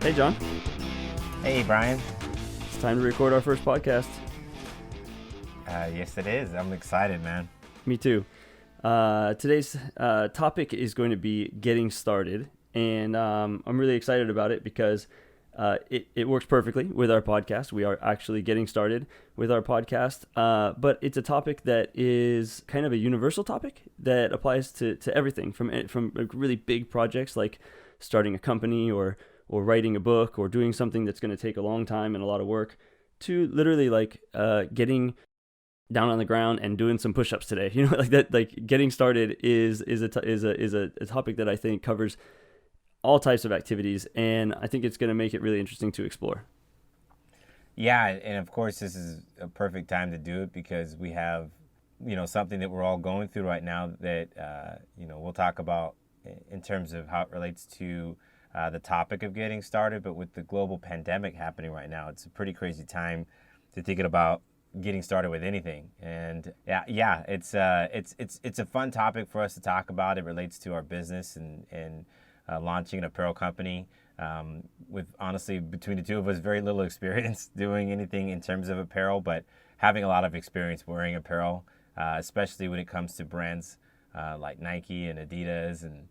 Hey, John. Hey, Brian. It's time to record our first podcast. Yes, it is. I'm excited, man. Me too. Today's topic is going to be getting started, and I'm really excited about it because it works perfectly with our podcast. We are actually getting started with our podcast, but it's a topic that is kind of a universal topic that applies to everything from really big projects like starting a company or writing a book or doing something that's going to take a long time and a lot of work, to literally like getting down on the ground and doing some push-ups today. You know, like that. Like getting started is a topic that I think covers all types of activities, and I think it's going to make it really interesting to explore. Yeah, and of course this is a perfect time to do it because we have, something that we're all going through right now that we'll talk about in terms of how it relates to the topic of getting started. But with the global pandemic happening right now, it's a pretty crazy time to thinking about getting started with anything. And it's a fun topic for us to talk about. It relates to our business and launching an apparel company with, honestly, between the two of us, very little experience doing anything in terms of apparel, but having a lot of experience wearing apparel, especially when it comes to brands like Nike and Adidas and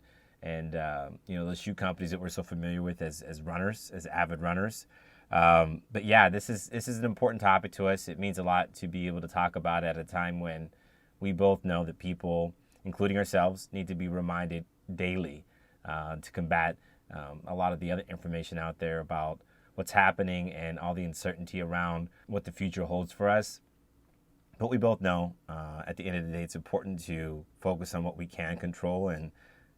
those shoe companies that we're so familiar with as runners, as avid runners. But yeah, this is an important topic to us. It means a lot to be able to talk about it at a time when we both know that people, including ourselves, need to be reminded daily to combat a lot of the other information out there about what's happening and all the uncertainty around what the future holds for us. But we both know at the end of the day, it's important to focus on what we can control and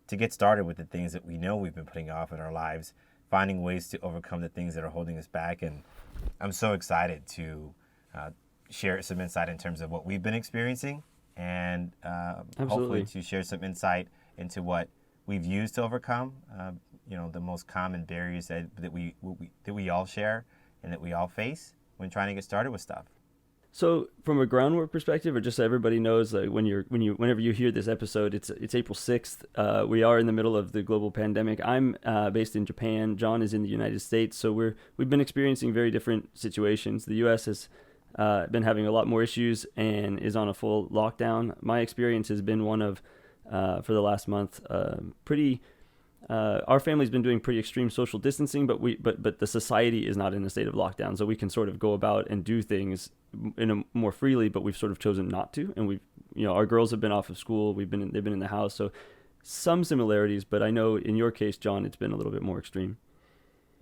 to get started with the things that we know we've been putting off in our lives, finding ways to overcome the things that are holding us back. And I'm so excited to share some insight in terms of what we've been experiencing and hopefully to share some insight into what we've used to overcome, the most common barriers that we all share and that we all face when trying to get started with stuff. So, from a groundwork perspective, or just so everybody knows, like whenever you hear this episode, it's April 6th. We are in the middle of the global pandemic. I'm based in Japan. John is in the United States. So we've been experiencing very different situations. The U.S. has been having a lot more issues and is on a full lockdown. My experience has been one of for the last month, our family's been doing pretty extreme social distancing, but the society is not in a state of lockdown, so we can sort of go about and do things more freely. But we've sort of chosen not to, and our girls have been off of school. They've been in the house, so some similarities. But I know in your case, John, it's been a little bit more extreme.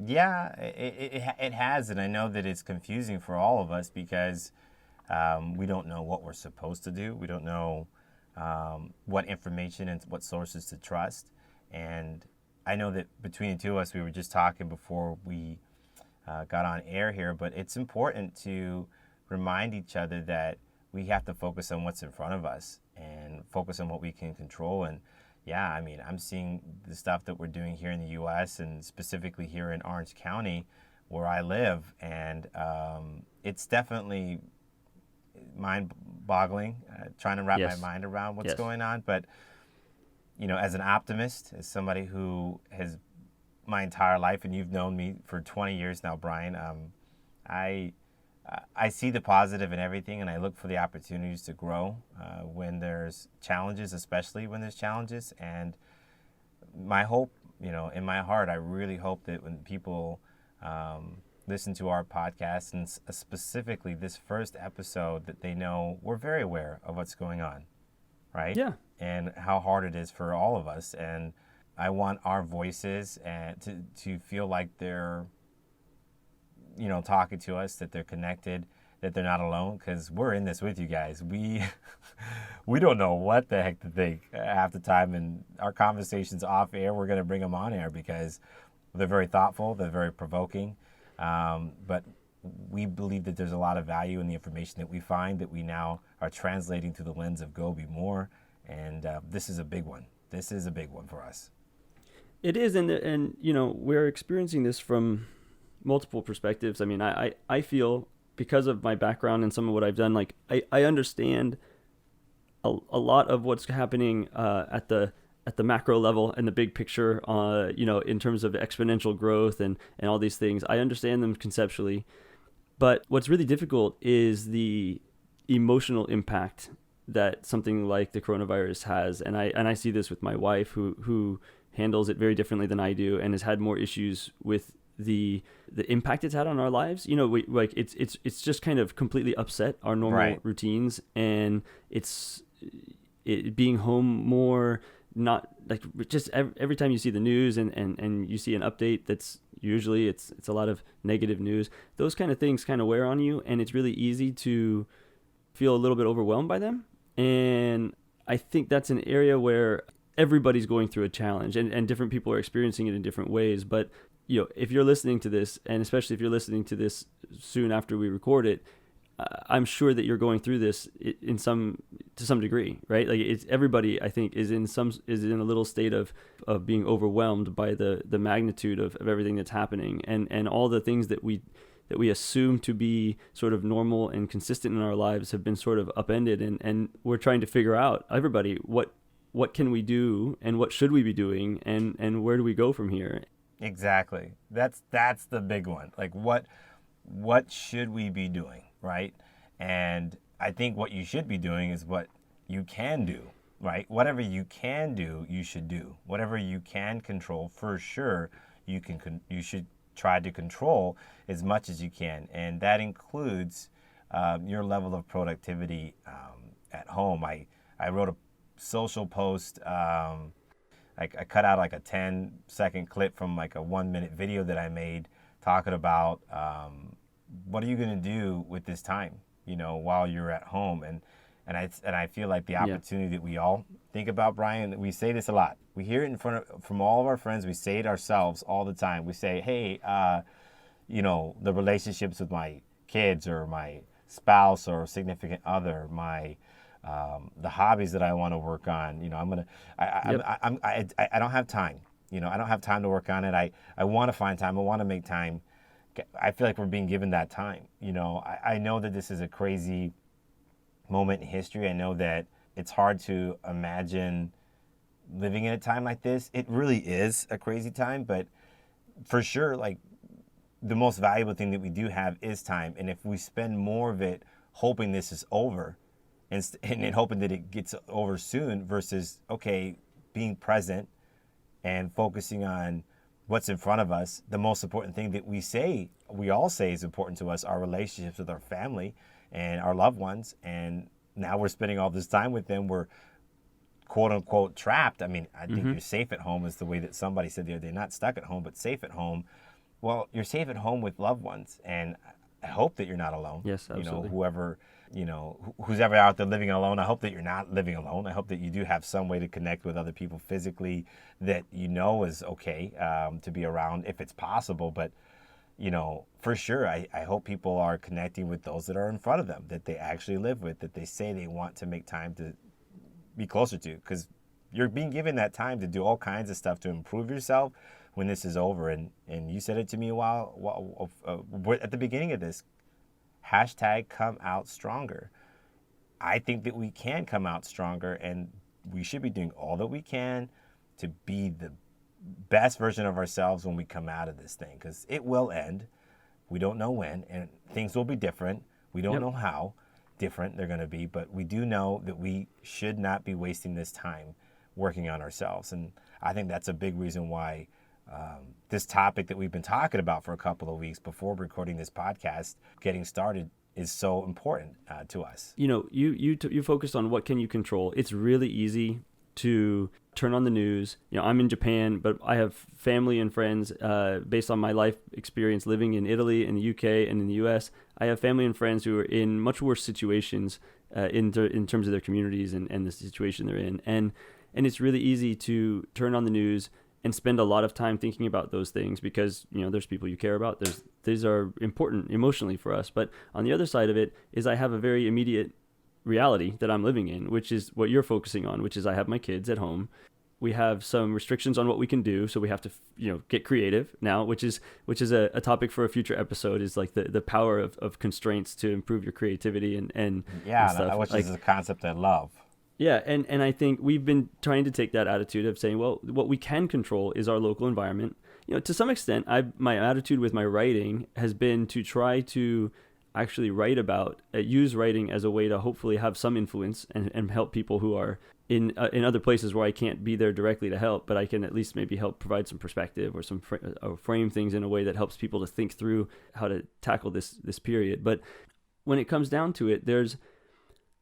Yeah, it has, and I know that it's confusing for all of us because we don't know what we're supposed to do. We don't know what information and what sources to trust. And I know that between the two of us, we were just talking before we got on air here, but it's important to remind each other that we have to focus on what's in front of us and focus on what we can control. And yeah, I mean, I'm seeing the stuff that we're doing here in the U.S. and specifically here in Orange County where I live. And it's definitely mind-boggling, trying to wrap my mind around what's going on. But as an optimist, as somebody who has my entire life, and you've known me for 20 years now, Brian, I see the positive in everything, and I look for the opportunities to grow when there's challenges, especially when there's challenges. And my hope, in my heart, I really hope that when people listen to our podcast, and specifically this first episode, that they know we're very aware of what's going on, right? Yeah. And how hard it is for all of us. And I want our voices to feel like they're, talking to us, that they're connected, that they're not alone, because we're in this with you guys. We don't know what the heck to think half the time, and our conversations off air, we're going to bring them on air because they're very thoughtful, they're very provoking, but we believe that there's a lot of value in the information that we find that we now are translating through the lens of Go Be More. And this is a big one. This is a big one for us. It is, and we're experiencing this from multiple perspectives. I mean, I feel, because of my background and some of what I've done, like I understand a lot of what's happening at the at the macro level and the big picture, in terms of exponential growth and all these things. I understand them conceptually, but what's really difficult is the emotional impact that something like the coronavirus has. And I see this with my wife, who handles it very differently than I do, and has had more issues with the impact it's had on our lives. It's just kind of completely upset our normal routines, and it being home more, not like just every time you see the news and you see an update that's usually it's a lot of negative news. Those kind of things kind of wear on you, and it's really easy to feel a little bit overwhelmed by them. And I think that's an area where everybody's going through a challenge, and different people are experiencing it in different ways. But if you're listening to this, and especially if you're listening to this soon after we record it, I'm sure that you're going through this to some degree, right? Like everybody, I think, is in a little state of being overwhelmed by the magnitude of everything that's happening, and all the things that we assume to be sort of normal and consistent in our lives have been sort of upended, and we're trying to figure out, everybody, what can we do, and what should we be doing, and where do we go from here? Exactly. That's the big one. Like what should we be doing, right? And I think what you should be doing is what you can do, right? Whatever you can do, you should do. Whatever you can control, for sure, you should try to control as much as you can, and that includes your level of productivity at home. I wrote a social post. I cut out like a 10-second clip from like a 1-minute video that I made talking about what are you going to do with this time, while you're at home, and I feel like the opportunity that we all think about, Brian. We say this a lot. We hear it from all of our friends. We say it ourselves all the time. We say, hey, the relationships with my kids or my spouse or significant other, my the hobbies that I want to work on. I don't have time. I don't have time to work on it. I want to find time. I want to make time. I feel like we're being given that time. I know that this is a crazy moment in history. I know that it's hard to imagine living in a time like this. It really is a crazy time, but for sure, like, the most valuable thing that we do have is time. And if we spend more of it hoping this is over and hoping that it gets over soon versus, being present and focusing on what's in front of us, the most important thing that we all say is important to us, our relationships with our family and our loved ones. And now we're spending all this time with them. We're quote unquote trapped. I mean, I think you're safe at home is the way that somebody said the other day, not stuck at home, but safe at home. Well, you're safe at home with loved ones, and I hope that you're not alone. Yes, absolutely. Who's ever out there living alone, I hope that you're not living alone. I hope that you do have some way to connect with other people physically that is okay to be around if it's possible. But, for sure, I hope people are connecting with those that are in front of them, that they actually live with, that they say they want to make time to be closer to, because you're being given that time to do all kinds of stuff to improve yourself when this is over. And you said it to me a while at the beginning of this, #come out stronger. I think that we can come out stronger, and we should be doing all that we can to be the best version of ourselves when we come out of this thing, because it will end. We don't know when, and things will be different. We don't know how different they're going to be, but we do know that we should not be wasting this time working on ourselves. And I think that's a big reason why this topic that we've been talking about for a couple of weeks before recording this podcast, getting started, is so important to us. You focused on what can you control. It's really easy to turn on the news. I'm in Japan, but I have family and friends based on my life experience living in Italy, in the UK, and in the US. I have family and friends who are in much worse situations in terms of their communities and the situation they're in. And it's really easy to turn on the news and spend a lot of time thinking about those things because, there's people you care about. These are important emotionally for us. But on the other side of it is I have a very immediate reality that I'm living in, which is what you're focusing on, which is I have my kids at home. We have some restrictions on what we can do, so we have to, get creative now, which is a topic for a future episode, is like the power of constraints to improve your creativity and stuff. Which is a concept I love. Yeah, and I think we've been trying to take that attitude of saying, well, what we can control is our local environment. To some extent, my attitude with my writing has been to try to actually write about, use writing as a way to hopefully have some influence and help people who are in other places where I can't be there directly to help, but I can at least maybe help provide some perspective or or frame things in a way that helps people to think through how to tackle this period. But when it comes down to it, there's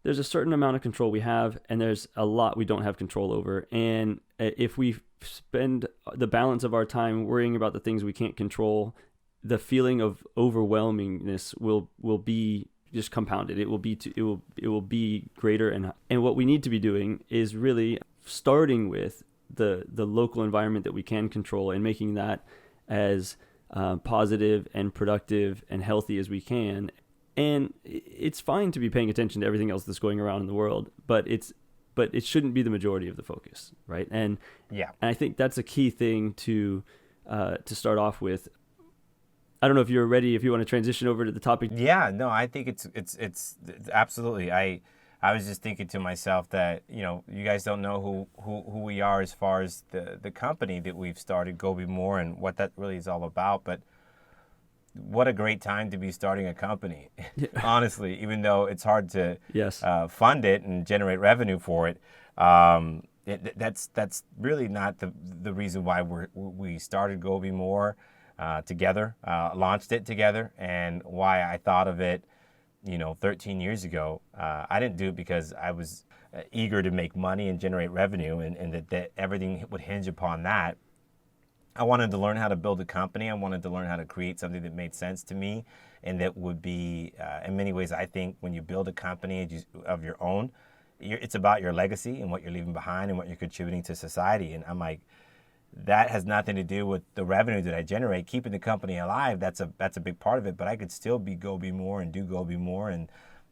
a certain amount of control we have, and there's a lot we don't have control over. And if we spend the balance of our time worrying about the things we can't control, the feeling of overwhelmingness will be just compounded. It will be greater. And what we need to be doing is really starting with the local environment that we can control and making that as positive and productive and healthy as we can. And it's fine to be paying attention to everything else that's going around in the world, but it shouldn't be the majority of the focus, right? And yeah, and I think that's a key thing to start off with. I don't know if you're ready, if you want to transition over to the topic. Yeah, no, I think it's absolutely. I was just thinking to myself that, you guys don't know who we are as far as the company that we've started, Go Be More, and what that really is all about. But what a great time to be starting a company, honestly, even though it's hard to fund it and generate revenue for it. That's really not the reason why we started Go Be More together, launched it together, and why I thought of it, 13 years ago. I didn't do it because I was eager to make money and generate revenue, and that everything would hinge upon that. I wanted to learn how to build a company. I wanted to learn how to create something that made sense to me, and that would be, in many ways, I think when you build a company of your own, it's about your legacy and what you're leaving behind and what you're contributing to society. And I'm like, that has nothing to do with the revenue that I generate. Keeping the company alive, that's a big part of it. But I could still be Go Be More and do Go Be More and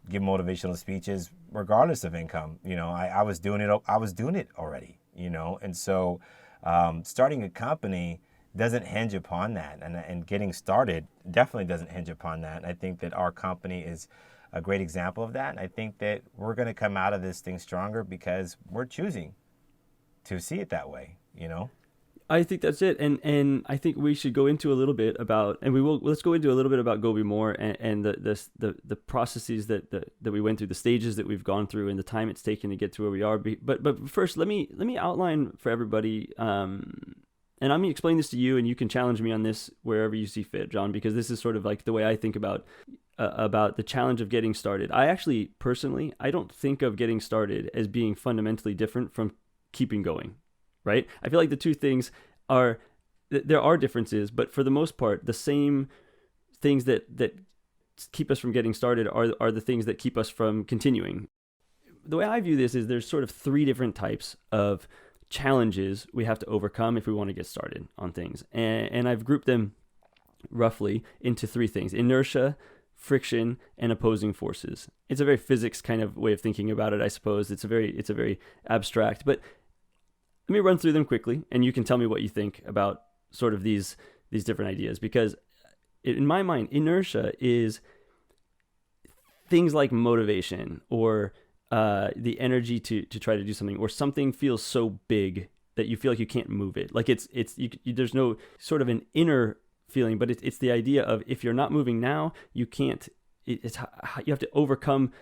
give motivational speeches regardless of income. I was doing it. I was doing it already. And so. Starting a company doesn't hinge upon that, and getting started definitely doesn't hinge upon that. And I think that our company is a great example of that. And I think that we're going to come out of this thing stronger because we're choosing to see it that way. I think that's it, and I think we should go into a little bit about, and let's go into a little bit about Go Be More and the processes that we went through, the stages that we've gone through, and the time it's taken to get to where we are. But first, let me outline for everybody, and I'm gonna explain this to you, and you can challenge me on this wherever you see fit, John, because this is sort of like the way I think about the challenge of getting started. I actually personally, I don't think of getting started as being fundamentally different from keeping going. Right? I feel like the two things there are differences, but for the most part, the same things that keep us from getting started are the things that keep us from continuing. The way I view this is there's sort of three different types of challenges we have to overcome if we want to get started on things. And I've grouped them roughly into three things: inertia, friction, and opposing forces. It's a very physics kind of way of thinking about it, I suppose. It's a very abstract, but let me run through them quickly, and you can tell me what you think about sort of these different ideas. Because in my mind, inertia is things like motivation or the energy to try to do something, or something feels so big that you feel like you can't move it. Like there's no sort of an inner feeling, but it's the idea of if you're not moving now, you can't. You have to overcome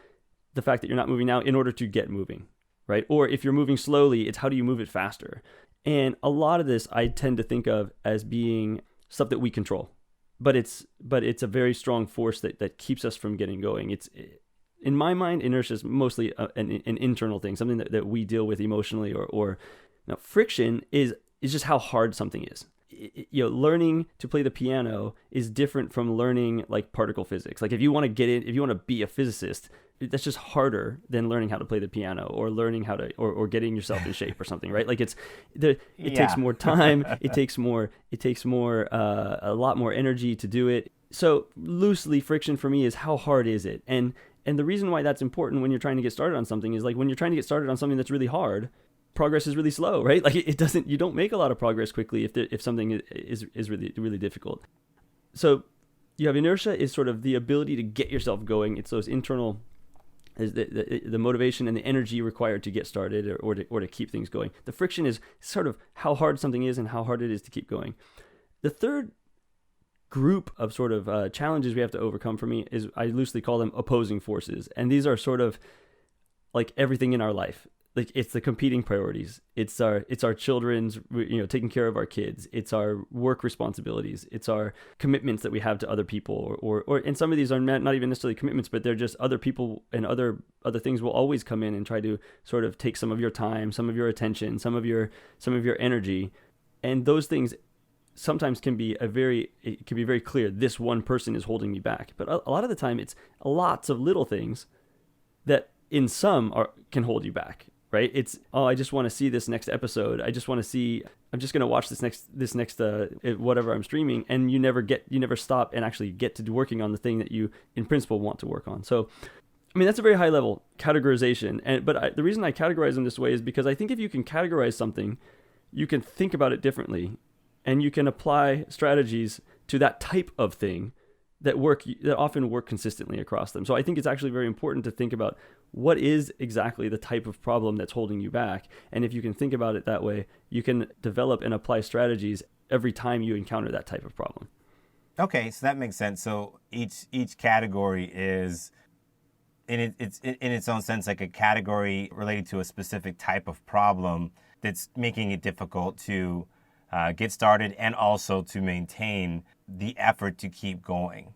the fact that you're not moving now in order to get moving. Right? Or if you're moving slowly, it's how do you move it faster? And a lot of this I tend to think of as being stuff that we control, but it's a very strong force that keeps us from getting going. It's, in my mind, inertia is mostly an internal thing, something that we deal with emotionally, or now, friction is just how hard something is. Learning to play the piano is different from learning like particle physics. Like if you want to be a physicist, that's just harder than learning how to play the piano, or learning how to, or getting yourself in shape or something, right? Like it takes more time. It takes more, a lot more energy to do it. So loosely, friction for me is how hard is it? And the reason why that's important when you're trying to get started on something is like when you're trying to get started on something that's really hard, progress is really slow, right? Like you don't make a lot of progress quickly if something is really, really difficult. So you have inertia is sort of the ability to get yourself going. It's those internal is the motivation and the energy required to get started or to keep things going. The friction is sort of how hard something is and how hard it is to keep going. The third group of sort of challenges we have to overcome for me is, I loosely call them opposing forces. And these are sort of like everything in our life. Like, it's the competing priorities. It's our children's, taking care of our kids. It's our work responsibilities. It's our commitments that we have to other people, or and some of these are not even necessarily commitments, but they're just other people, and other things will always come in and try to sort of take some of your time, some of your attention, some of your energy. And those things sometimes can be very clear. This one person is holding me back. But a lot of the time it's lots of little things that in some can hold you back. Right? It's, I just want to see this next episode. I'm just going to watch this next whatever I'm streaming. And you never stop and actually get to working on the thing that you in principle want to work on. So, I mean, that's a very high level categorization. But the reason I categorize them this way is because I think if you can categorize something, you can think about it differently, and you can apply strategies to that type of thing that often work consistently across them. So I think it's actually very important to think about what is exactly the type of problem that's holding you back. And if you can think about it that way, you can develop and apply strategies every time you encounter that type of problem. Okay, so that makes sense. So each category is it's in its own sense like a category related to a specific type of problem that's making it difficult to get started and also to maintain the effort to keep going.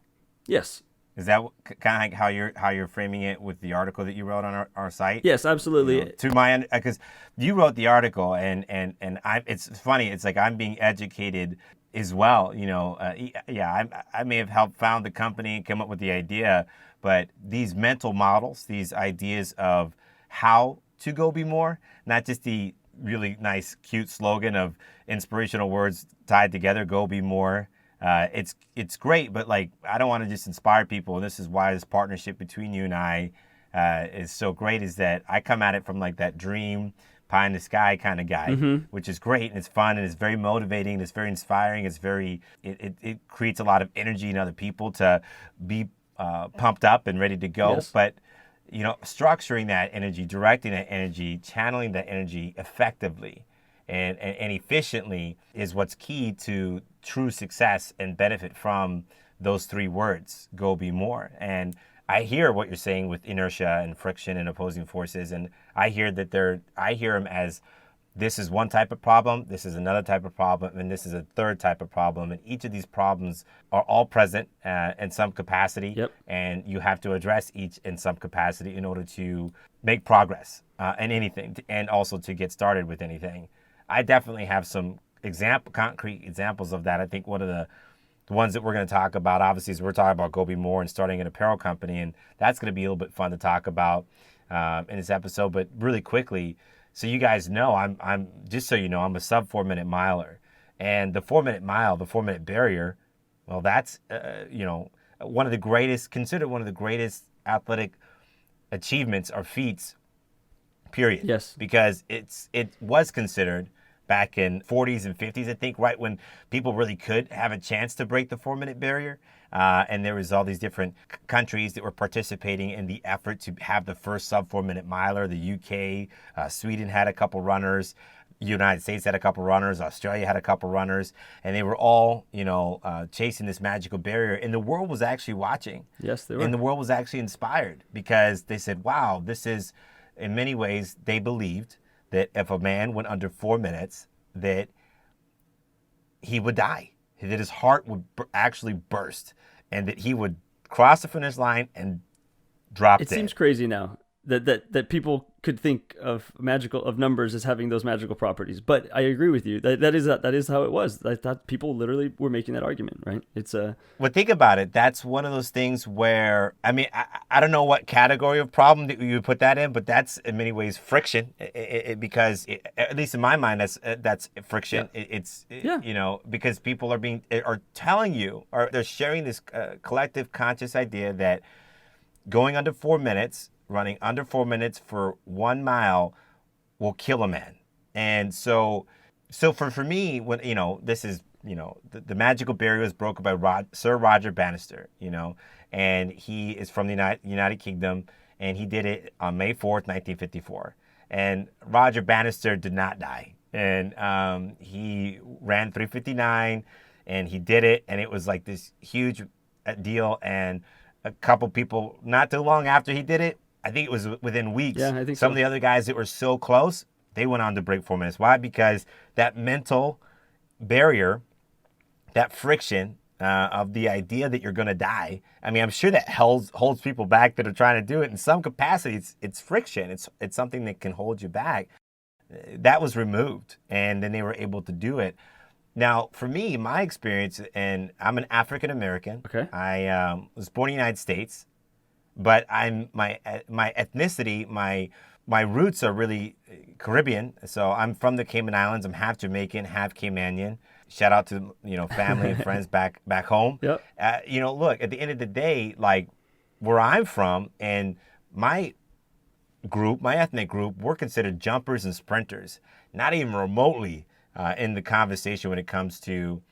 Yes. Is that kind of like how you're framing it with the article that you wrote on our site? Yes, absolutely. Because you wrote the article, and it's funny. It's like I'm being educated as well. I may have helped found the company and come up with the idea, but these mental models, these ideas of how to go be more, not just the really nice, cute slogan of inspirational words tied together, go be more. It's great, but like, I don't want to just inspire people. And this is why this partnership between you and I is so great, is that I come at it from like that dream pie in the sky kind of guy, which is great, and it's fun, and it's very motivating, and it's very inspiring. It creates a lot of energy in other people to be pumped up and ready to go. Yes. But structuring that energy, directing that energy, channeling that energy effectively and efficiently is what's key to true success and benefit from those three words, go be more. And I hear what you're saying with inertia and friction and opposing forces, and I hear them as, this is one type of problem, this is another type of problem, and this is a third type of problem. And each of these problems are all present in some capacity. Yep. And you have to address each in some capacity in order to make progress in anything, and also to get started with anything. I definitely have some concrete examples of that. I think one of the ones that we're going to talk about, obviously, is we're talking about Go Be More and starting an apparel company, and that's going to be a little bit fun to talk about in this episode. But really quickly, so you guys know, I'm just so you know, I'm a sub 4 minute miler, and the 4 minute mile, the 4 minute barrier, well, that's considered one of the greatest athletic achievements or feats, period. Yes. Because it was considered back in 40s and 50s, I think, right when people really could have a chance to break the 4 minute barrier. And there was all these different countries that were participating in the effort to have the first sub 4 minute miler. The UK, Sweden had a couple runners. United States had a couple runners. Australia had a couple runners. And they were all, chasing this magical barrier. And the world was actually watching. Yes, they were. And the world was actually inspired, because they said, wow, this is, in many ways, they believed that if a man went under 4 minutes, that he would die, that his heart would actually burst, and that he would cross the finish line and drop dead. It seems crazy now that people could think of numbers as having those magical properties, but I agree with you that is how it was. I thought people literally were making that argument, right? Well, think about it. That's one of those things where, I mean, I don't know what category of problem that you would put that in, but that's in many ways friction, because at least in my mind, that's friction. Yeah. Because people are telling you, or they're sharing this collective conscious idea that going under 4 minutes, running under 4 minutes for 1 mile will kill a man. And so for me, when, this is, the magical barrier was broken by Sir Roger Bannister, and he is from the United Kingdom, and he did it on May 4th, 1954. And Roger Bannister did not die. And he ran 3:59, and he did it, and it was like this huge deal. And a couple people, not too long after he did it, I think it was within weeks, Yeah, I think some so. of the other guys that were so close, they went on to break 4 minutes. Why? Because that mental barrier, that friction of the idea that you're going to die. I mean, I'm sure that holds people back that are trying to do it. In some capacity, it's friction. It's something that can hold you back. That was removed, and then they were able to do it. Now, for me, my experience, and I'm an African American. Okay. I was born in the United States, but I'm my ethnicity, my roots are really Caribbean. So I'm from the Cayman Islands. I'm half Jamaican, half Caymanian. Shout out to family and friends back home. Yep. Look, at the end of the day, like where I'm from and my group, my ethnic group, we're considered jumpers and sprinters. Not even remotely in the conversation when it comes to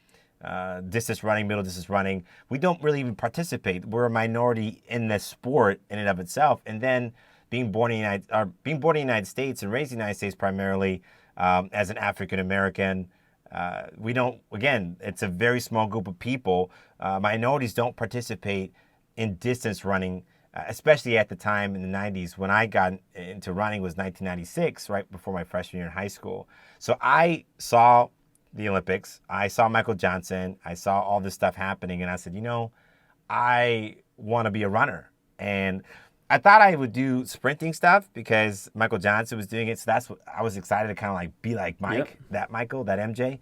distance running, middle distance running. We don't really even participate. We're a minority in the sport in and of itself. And then being born in the United States and raised in the United States primarily as an African American, we don't. Again, it's a very small group of people. Minorities don't participate in distance running, especially at the time in the 90s. When I got into running was 1996, right before my freshman year in high school. So I saw the Olympics. I saw Michael Johnson. I saw all this stuff happening, and I said, I want to be a runner. And I thought I would do sprinting stuff because Michael Johnson was doing it. So that's what I was excited to kind of like be like Mike, Yep. that Michael, that MJ.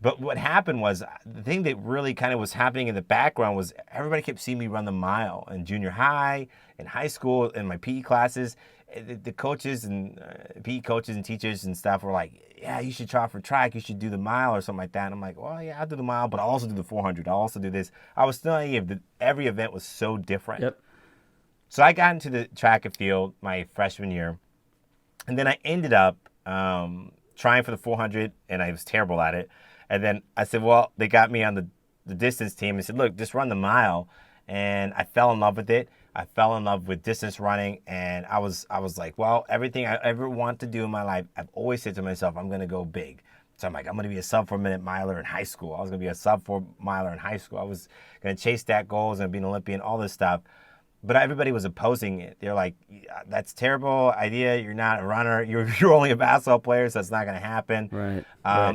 But what happened was the thing that really kind of was happening in the background was everybody kept seeing me run the mile in junior high, in high school, in my PE classes. The coaches and PE coaches and teachers and stuff were like, yeah, you should try for track. You should do the mile or something like that. And I'm like, well, yeah, I'll do the mile, but I'll also do the 400. I'll also do this. I was still naive that every event was so different. Yep. So I got into the track and field my freshman year. And then I ended up trying for the 400, and I was terrible at it. And then I said, well, they got me on the distance team and said, look, just run the mile. And I fell in love with it. I fell in love with distance running. And I was like, well, everything I ever want to do in my life, I've always said to myself, I'm going to go big. So I'm like, I'm going to be a sub 4 minute miler in high school. I was going to be a sub 4 miler in high school. I was going to chase that goal. I was going to be an Olympian, all this stuff. But everybody was opposing it. They're like, that's a terrible idea. You're not a runner. You're only a basketball player, so that's not going to happen. Right.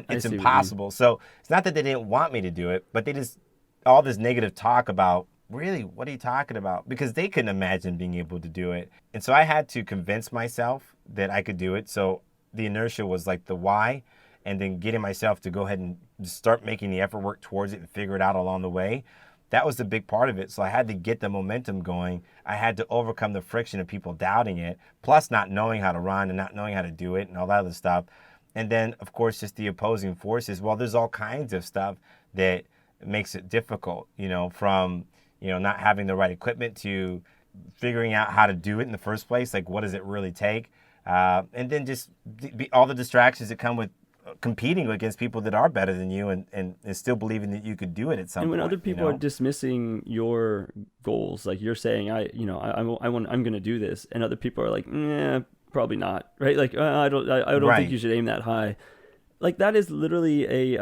It's impossible. So it's not that they didn't want me to do it, but they just, all this negative talk about, really, what are you talking about? Because they couldn't imagine being able to do it. And so I had to convince myself that I could do it. So the inertia was like the why, and then getting myself to go ahead and start making the effort, work towards it, and figure it out along the way. That was the big part of it. So I had to get the momentum going. I had to overcome the friction of people doubting it, plus not knowing how to run and not knowing how to do it and all that other stuff. And then, of course, just the opposing forces. Well, there's all kinds of stuff that makes it difficult, from, not having the right equipment to figuring out how to do it in the first place. Like, what does it really take? And then just all the distractions that come with competing against people that are better than you and still believing that you could do it at some point. And when other people are dismissing your goals, like you're saying, I'm going to do this, and other people are like, probably not, right? Like, I don't Right. think you should aim that high. Like, that is literally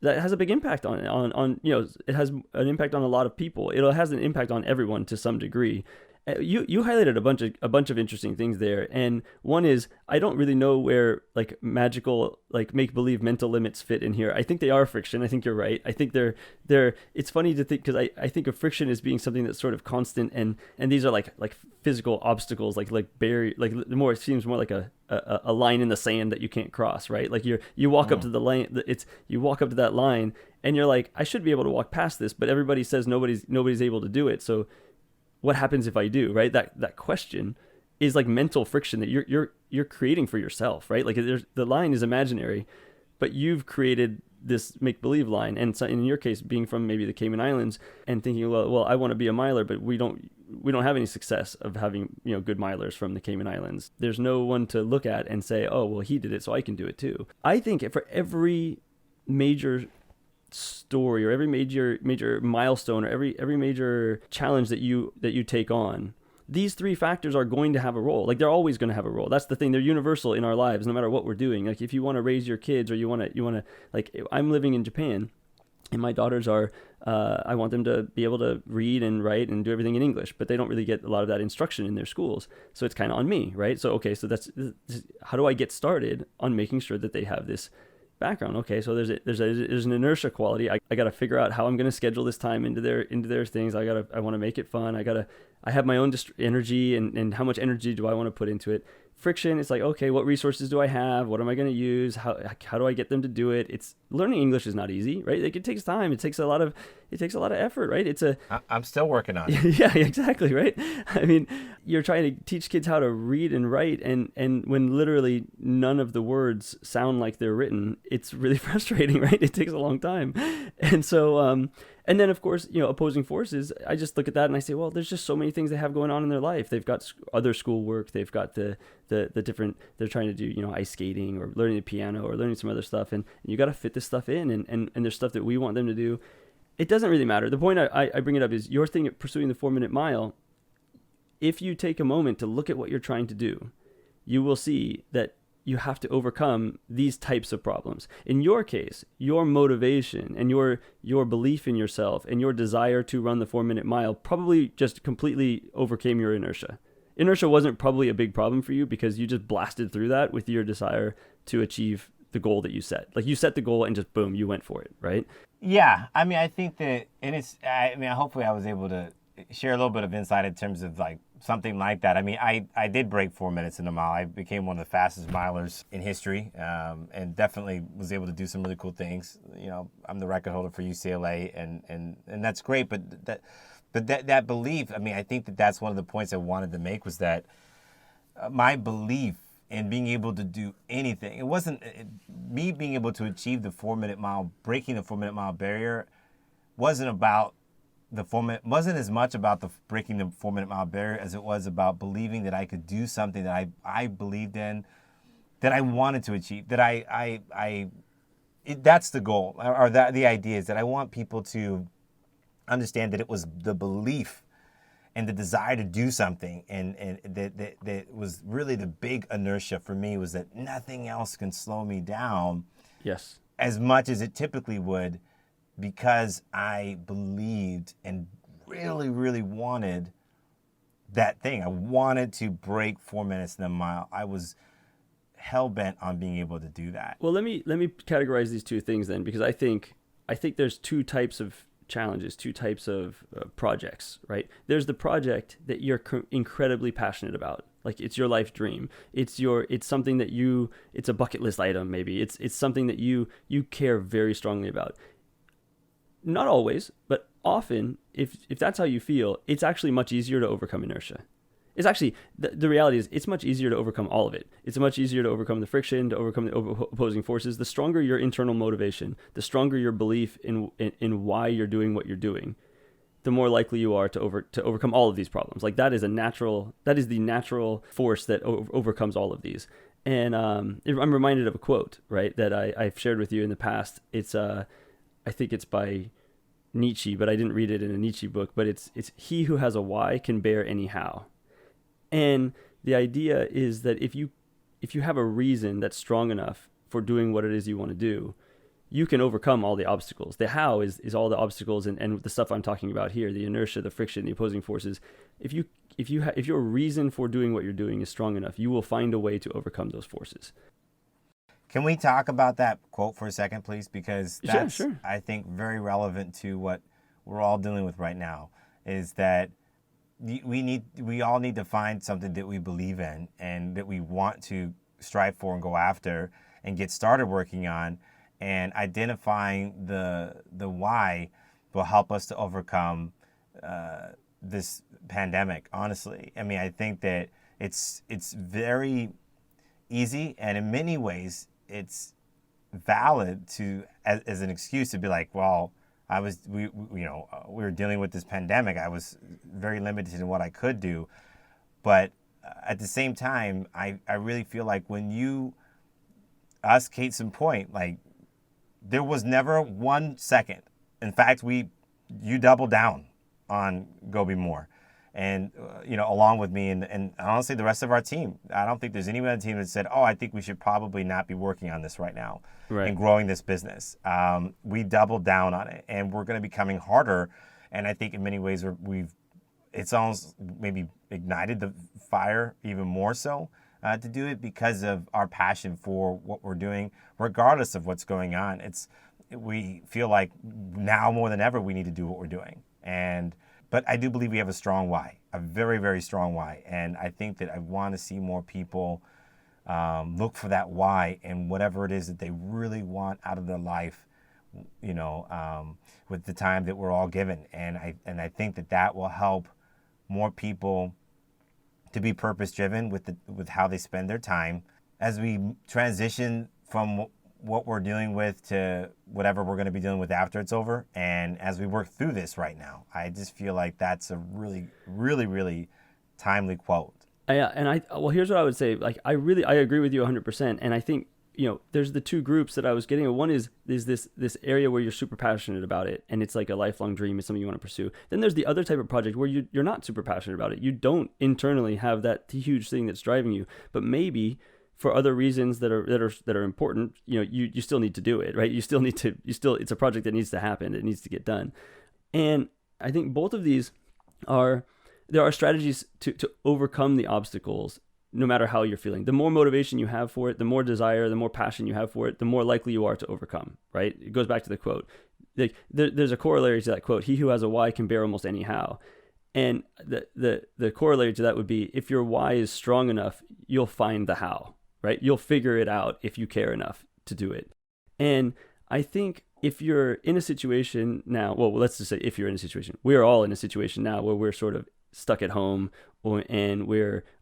that has a big impact on it has an impact on a lot of people. It has an impact on everyone to some degree. You highlighted a bunch of interesting things there, and one is I don't really know where like magical like make believe mental limits fit in here. I think they are friction. I think you're right. I think they're. It's funny to think because I think of friction as being something that's sort of constant, and these are like physical obstacles, like barrier, like the more it seems more like a line in the sand that you can't cross, right? Like you walk up to the line, you walk up to that line, and you're like, I should be able to walk past this, but everybody says nobody's able to do it, so. What happens if I do, right? That question is like mental friction that you're creating for yourself, right? Like the line is imaginary, but you've created this make-believe line. And so in your case, being from maybe the Cayman Islands and thinking, well, I want to be a miler, but we don't have any success of having, good milers from the Cayman Islands. There's no one to look at and say, oh, well, he did it, so I can do it too. I think for every major story or every major milestone or every major challenge that you take on, these three factors are going to have a role. Like they're always going to have a role. That's the thing. They're universal in our lives, no matter what we're doing. Like if you want to raise your kids, or you want to, like I'm living in Japan, and my daughters are, I want them to be able to read and write and do everything in English, but they don't really get a lot of that instruction in their schools. So it's kind of on me, right? So, okay, so how do I get started on making sure that they have this background? Okay, so there's an inertia quality. I got to figure out how I'm going to schedule this time into their things. I want to make it fun. I have my own energy, and how much energy do I want to put into it? Friction, it's like, okay, what resources do I have? What am I going to use? How do I get them to do it? It's learning English is not easy, right? Like it takes time. It takes a lot of effort, right? I'm still working on it. Yeah, exactly, right? I mean, you're trying to teach kids how to read and write, and when literally none of the words sound like they're written, it's really frustrating, right? It takes a long time. And so, and then of course, opposing forces, I just look at that and I say, well, there's just so many things they have going on in their life. They've got other schoolwork. They've got the different, they're trying to do, ice skating or learning the piano or learning some other stuff. And you got to fit this stuff in, and there's stuff that we want them to do. It doesn't really matter. The point I bring it up is your thing at pursuing the 4-minute mile. If you take a moment to look at what you're trying to do, you will see that you have to overcome these types of problems. In your case, your motivation and your belief in yourself and your desire to run the 4-minute mile probably just completely overcame your inertia. Inertia wasn't probably a big problem for you because you just blasted through that with your desire to achieve the goal that you set. Like you set the goal and just boom, you went for it, right? Yeah, I mean, I think that, and hopefully I was able to share a little bit of insight in terms of like something like that. I mean, I did break 4 minutes in a mile. I became one of the fastest milers in history, and definitely was able to do some really cool things. I'm the record holder for UCLA, and that's great. But that belief, I mean, I think that's one of the points I wanted to make was that my belief in being able to do anything. It wasn't me being able to achieve the 4-minute mile, breaking the 4-minute mile barrier, wasn't about wasn't as much about breaking the 4-minute mile barrier as it was about believing that I could do something that I believed in, that I wanted to achieve, that that's the goal, or that the idea is that I want people to understand that it was the belief and the desire to do something, and that was really the big inertia for me, was that nothing else can slow me down. Yes. As much as it typically would, because I believed and really, really wanted that thing. I wanted to break 4 minutes in a mile. I was hell-bent on being able to do that. Well, let me categorize these two things then, because I think there's two types of challenges, two types of projects, right? There's the project that you're incredibly passionate about. Like it's your life dream. It's something that it's a bucket list item. Maybe it's something that you care very strongly about. Not always, but often, if that's how you feel, it's actually much easier to overcome inertia. It's actually, the reality is, it's much easier to overcome all of it. It's much easier to overcome the friction, to overcome the opposing forces. The stronger your internal motivation, the stronger your belief in why you're doing what you're doing, the more likely you are to overcome all of these problems. Like that is the natural force that overcomes all of these. And I'm reminded of a quote, right, that I've shared with you in the past. It's I think it's by Nietzsche, but I didn't read it in a Nietzsche book. But it's he who has a why can bear any how. And the idea is that if you have a reason that's strong enough for doing what it is you want to do, you can overcome all the obstacles. The how is all the obstacles and the stuff I'm talking about here, the inertia, the friction, the opposing forces. If your reason for doing what you're doing is strong enough, you will find a way to overcome those forces. Can we talk about that quote for a second, please? Because that's, sure. I think, very relevant to what we're all dealing with right now, is that we all need to find something that we believe in and that we want to strive for and go after and get started working on, and identifying the why will help us to overcome this pandemic. Honestly, I mean, I think that it's very easy, and in many ways it's valid to as an excuse to be like, well, we were dealing with this pandemic. I was very limited in what I could do. But at the same time, I really feel like when us case in point, like there was never 1 second. In fact, you doubled down on Go Be More. and along with me and honestly the rest of our team. I don't think there's anyone on the team that said, oh, I think we should probably not be working on this right now and growing this business. We doubled down on it, and we're going to be coming harder. And I think in many ways it's almost maybe ignited the fire even more so to do it because of our passion for what we're doing, regardless of what's going on. We feel like now more than ever we need to do what we're doing. But I do believe we have a strong why, a very, very strong why. And I think that I want to see more people look for that why and whatever it is that they really want out of their life, with the time that we're all given. And I think that will help more people to be purpose-driven with how they spend their time as we transition from what we're dealing with to whatever we're going to be dealing with after it's over. And as we work through this right now, I just feel like that's a really, really, really timely quote. Yeah, and here's what I would say. Like, I agree with you 100%. And I think, there's the two groups that I was getting at. One is this area where you're super passionate about it, and it's like a lifelong dream. It's something you want to pursue. Then there's the other type of project where you're not super passionate about it. You don't internally have that huge thing that's driving you, but maybe for other reasons that are important, you still need to do it, right? It's a project that needs to happen. It needs to get done. And I think both of these there are strategies to overcome the obstacles, no matter how you're feeling. The more motivation you have for it, the more desire, the more passion you have for it, the more likely you are to overcome, right? It goes back to the quote. There's a corollary to that quote. He who has a why can bear almost any how. And the corollary to that would be, if your why is strong enough, you'll find the how, right? You'll figure it out if you care enough to do it. And I think if you're in a situation now, well, let's just say if you're in a situation, we are all in a situation now where we're sort of stuck at home, and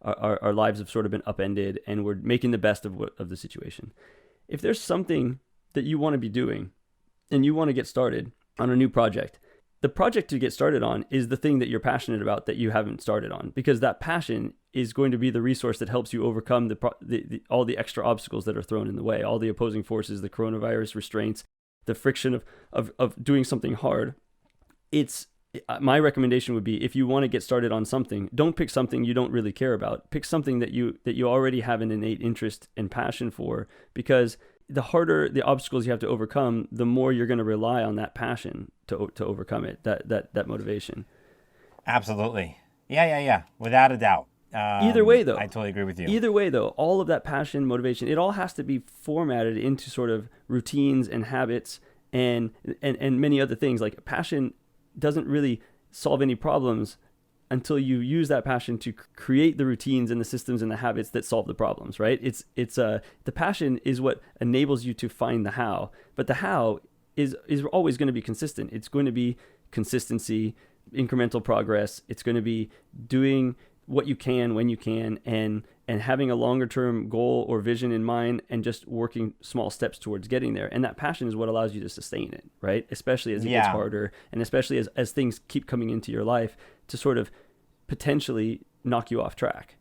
our lives have sort of been upended, and we're making the best of the situation. If there's something that you want to be doing and you want to get started on a new project, the project to get started on is the thing that you're passionate about that you haven't started on, because that passion is going to be the resource that helps you overcome all the extra obstacles that are thrown in the way, all the opposing forces, the coronavirus restraints, the friction of doing something hard. My recommendation would be, if you want to get started on something, don't pick something you don't really care about. Pick something that you already have an innate interest and passion for, because the harder the obstacles you have to overcome, the more you're going to rely on that passion to overcome it, that motivation. Absolutely. Yeah. Without a doubt. Either way, though. I totally agree with you. Either way, though, all of that passion, motivation, it all has to be formatted into sort of routines and habits and many other things. Like, passion doesn't really solve any problems until you use that passion to create the routines and the systems and the habits that solve the problems, right? The passion is what enables you to find the how, but the how is always going to be consistent. It's going to be consistency, incremental progress. It's going to be doing what you can when you can, and having a longer term goal or vision in mind, and just working small steps towards getting there. And that passion is what allows you to sustain it, right? Especially as it gets harder, and especially as things keep coming into your life to sort of potentially knock you off track.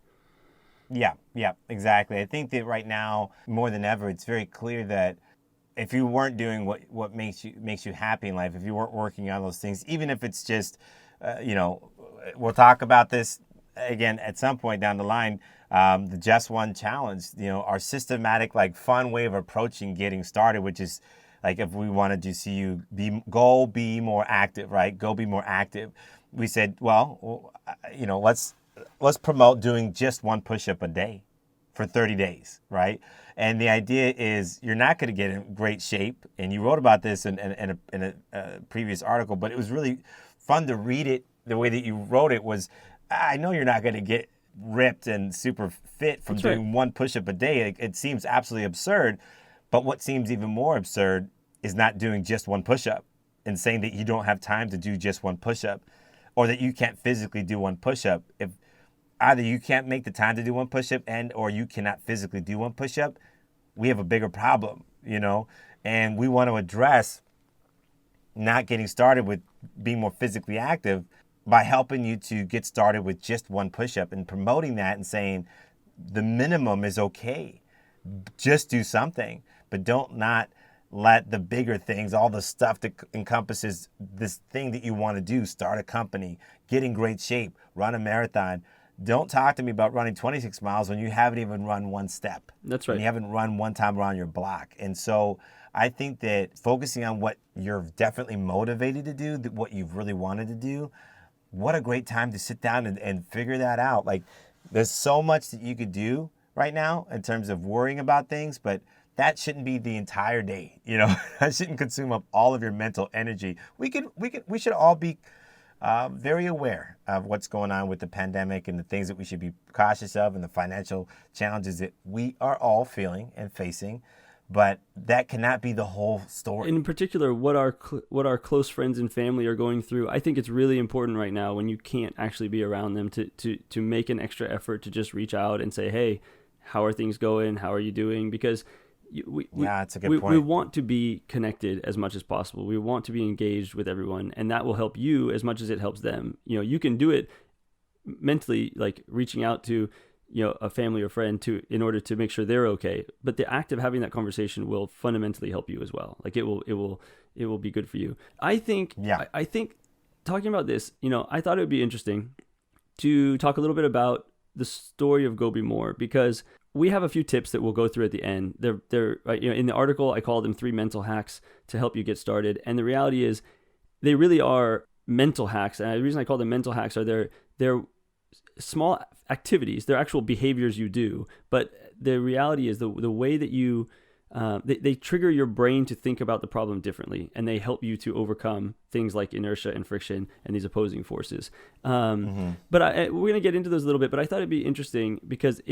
Yeah, exactly. I think that right now, more than ever, it's very clear that if you weren't doing what makes you happy in life, if you weren't working on those things, even if it's just, we'll talk about this again at some point down the line, the Just One Challenge, our systematic, fun way of approaching getting started, which is like, if we wanted to see you be more active, right? Go be more active. We said, well, let's promote doing just one push-up a day for 30 days, right? And the idea is, you're not going to get in great shape. And you wrote about this in a previous article, but it was really fun to read it. The way that you wrote it was, I know you're not going to get ripped and super fit from doing one push-up a day. It seems absolutely absurd. But what seems even more absurd is not doing just one push-up and saying that you don't have time to do just one push-up, or that you can't physically do one push-up. If either you can't make the time to do one push-up or you cannot physically do one push-up, we have a bigger problem, and we want to address not getting started with being more physically active by helping you to get started with just one push-up and promoting that and saying the minimum is okay. Just do something, but don't not let the bigger things, all the stuff that encompasses this thing that you want to do, start a company, get in great shape, run a marathon. Don't talk to me about running 26 miles when you haven't even run one step. That's right. And you haven't run one time around your block. And so I think that focusing on what you're definitely motivated to do, what you've really wanted to do, what a great time to sit down and figure that out. Like, there's so much that you could do right now in terms of worrying about things, but that shouldn't be the entire day. That shouldn't consume up all of your mental energy. We should all be very aware of what's going on with the pandemic and the things that we should be cautious of and the financial challenges that we are all feeling and facing. But that cannot be the whole story. In particular, what our close friends and family are going through, I think it's really important right now when you can't actually be around them to make an extra effort to just reach out and say, hey, how are things going? How are you doing? Because that's a good point. We want to be connected as much as possible. We want to be engaged with everyone, and that will help you as much as it helps them. You can do it mentally, like reaching out to a family or friend in order to make sure they're okay. But the act of having that conversation will fundamentally help you as well. Like it will be good for you. I think. Yeah. I think talking about this, I thought it would be interesting to talk a little bit about the story of Go Be More, because we have a few tips that we'll go through at the end. They're in the article, I call them 3 mental hacks to help you get started. And the reality is they really are mental hacks. And the reason I call them mental hacks are they're small activities. They're actual behaviors you do. But the reality is the way that you, they trigger your brain to think about the problem differently. And they help you to overcome things like inertia and friction and these opposing forces. But we're going to get into those a little bit. But I thought it'd be interesting because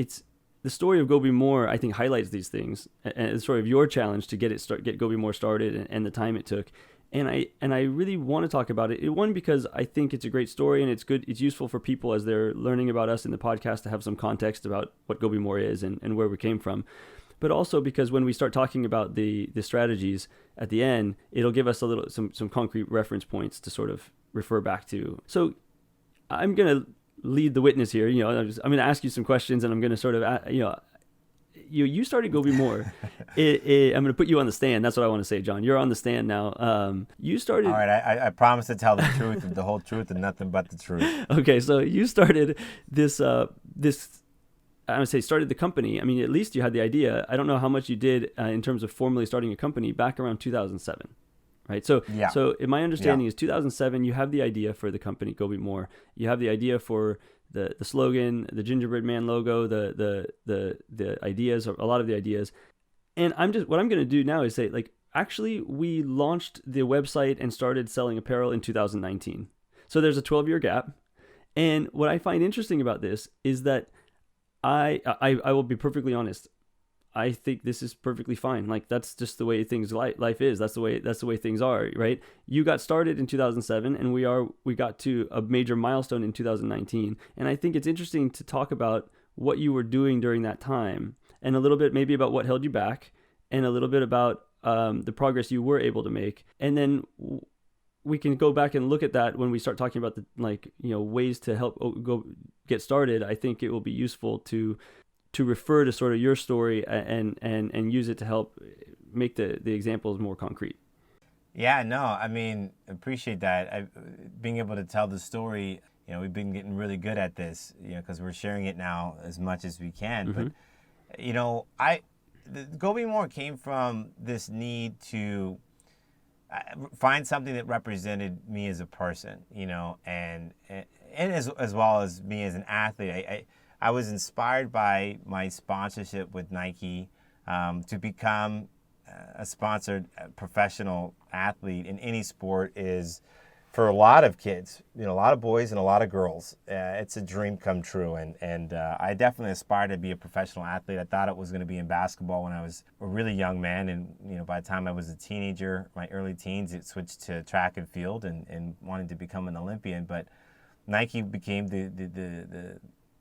the story of Go Be More, I think, highlights these things, and the story of your challenge to get Go Be More started and the time it took. And I really want to talk about it. One, because I think it's a great story and it's good. It's useful for people as they're learning about us in the podcast to have some context about what Go Be More is and where we came from. But also because when we start talking about the strategies at the end, it'll give us some concrete reference points to sort of refer back to. So I'm gonna lead the witness here. I'm going to ask you some questions, and I'm going to sort of, you started Go Be More. I'm going to put you on the stand. That's what I want to say, Jon. You're on the stand now. You started. All right. I promise to tell the truth, the whole truth, and nothing but the truth. Okay. So you started this, I would say started the company. I mean, at least you had the idea. I don't know how much you did in terms of formally starting a company back around 2007. Right. So my understanding is 2007, you have the idea for the company Go Be More. You have the idea for the slogan, the gingerbread man logo, the ideas, a lot of the ideas. And what I'm going to do now is say, like, actually, we launched the website and started selling apparel in 2019. So there's a 12-year gap. And what I find interesting about this is that I will be perfectly honest. I think this is perfectly fine. Like, that's just the way life is. That's the way things are, right? You got started in 2007, and we got to a major milestone in 2019. And I think it's interesting to talk about what you were doing during that time, and a little bit maybe about what held you back, and a little bit about the progress you were able to make. And then we can go back and look at that when we start talking about the ways to help go get started. I think it will be useful to refer to sort of your story and use it to help make the examples more concrete. Yeah, no, I mean, appreciate that. Being able to tell the story, we've been getting really good at this, because we're sharing it now as much as we can. Mm-hmm. But, the Go Be More came from this need to find something that represented me as a person, and as well as me as an athlete. I was inspired by my sponsorship with Nike to become a sponsored professional athlete in any sport is, for a lot of kids, a lot of boys and a lot of girls, it's a dream come true. And I definitely aspired to be a professional athlete. I thought it was going to be in basketball when I was a really young man. And, by the time I was a teenager, my early teens, it switched to track and field and wanted to become an Olympian. But Nike became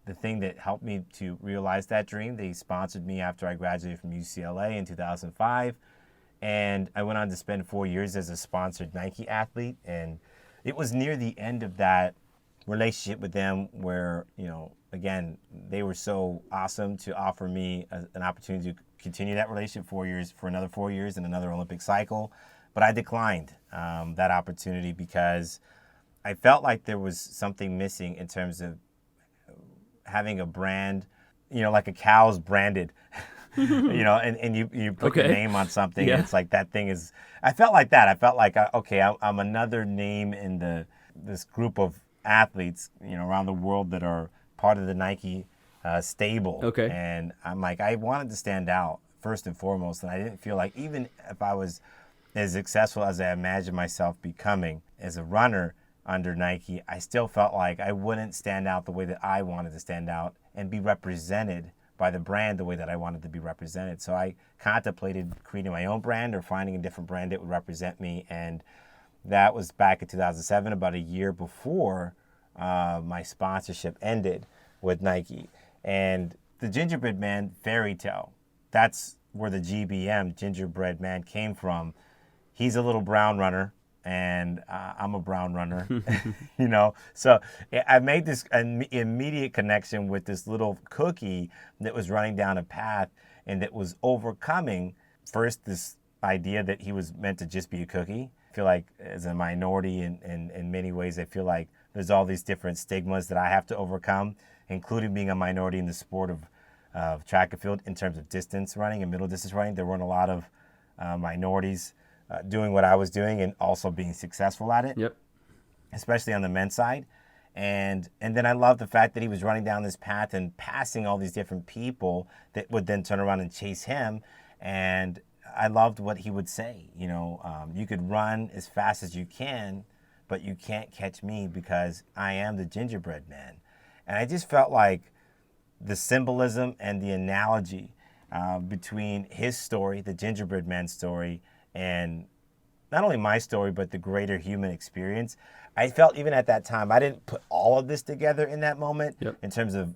the thing that helped me to realize that dream. They sponsored me after I graduated from UCLA in 2005. And I went on to spend 4 years as a sponsored Nike athlete. And it was near the end of that relationship with them where, again, they were so awesome to offer me an opportunity to continue that relationship 4 years for another 4 years and another Olympic cycle. But I declined that opportunity because I felt like there was something missing in terms of having a brand, like a cow's branded, and you put your name on something. Yeah. And it's like that thing is, I felt like that. I felt like, okay, I'm another name in this group of athletes, around the world that are part of the Nike stable. Okay. And I'm like, I wanted to stand out first and foremost. And I didn't feel like, even if I was as successful as I imagined myself becoming as a runner under Nike, I still felt like I wouldn't stand out the way that I wanted to stand out and be represented by the brand the way that I wanted to be represented. So I contemplated creating my own brand or finding a different brand that would represent me. And that was back in 2007, about a year before my sponsorship ended with Nike. And the Gingerbread Man fairy tale, that's where the GBM, Gingerbread Man, came from. He's a little brown runner, and I'm a brown runner, So I made this immediate connection with this little cookie that was running down a path and that was overcoming first this idea that he was meant to just be a cookie. I feel like as a minority in many ways, I feel like there's all these different stigmas that I have to overcome, including being a minority in the sport of track and field in terms of distance running and middle distance running. There weren't a lot of minorities doing what I was doing and also being successful at it. Yep. Especially on the men's side. And then I love the fact that he was running down this path and passing all these different people that would then turn around and chase him. And I loved what he would say. You could run as fast as you can, but you can't catch me because I am the Gingerbread Man. And I just felt like the symbolism and the analogy between his story, the Gingerbread Man story, and not only my story, but the greater human experience. I felt even at that time, I didn't put all of this together in that moment in terms of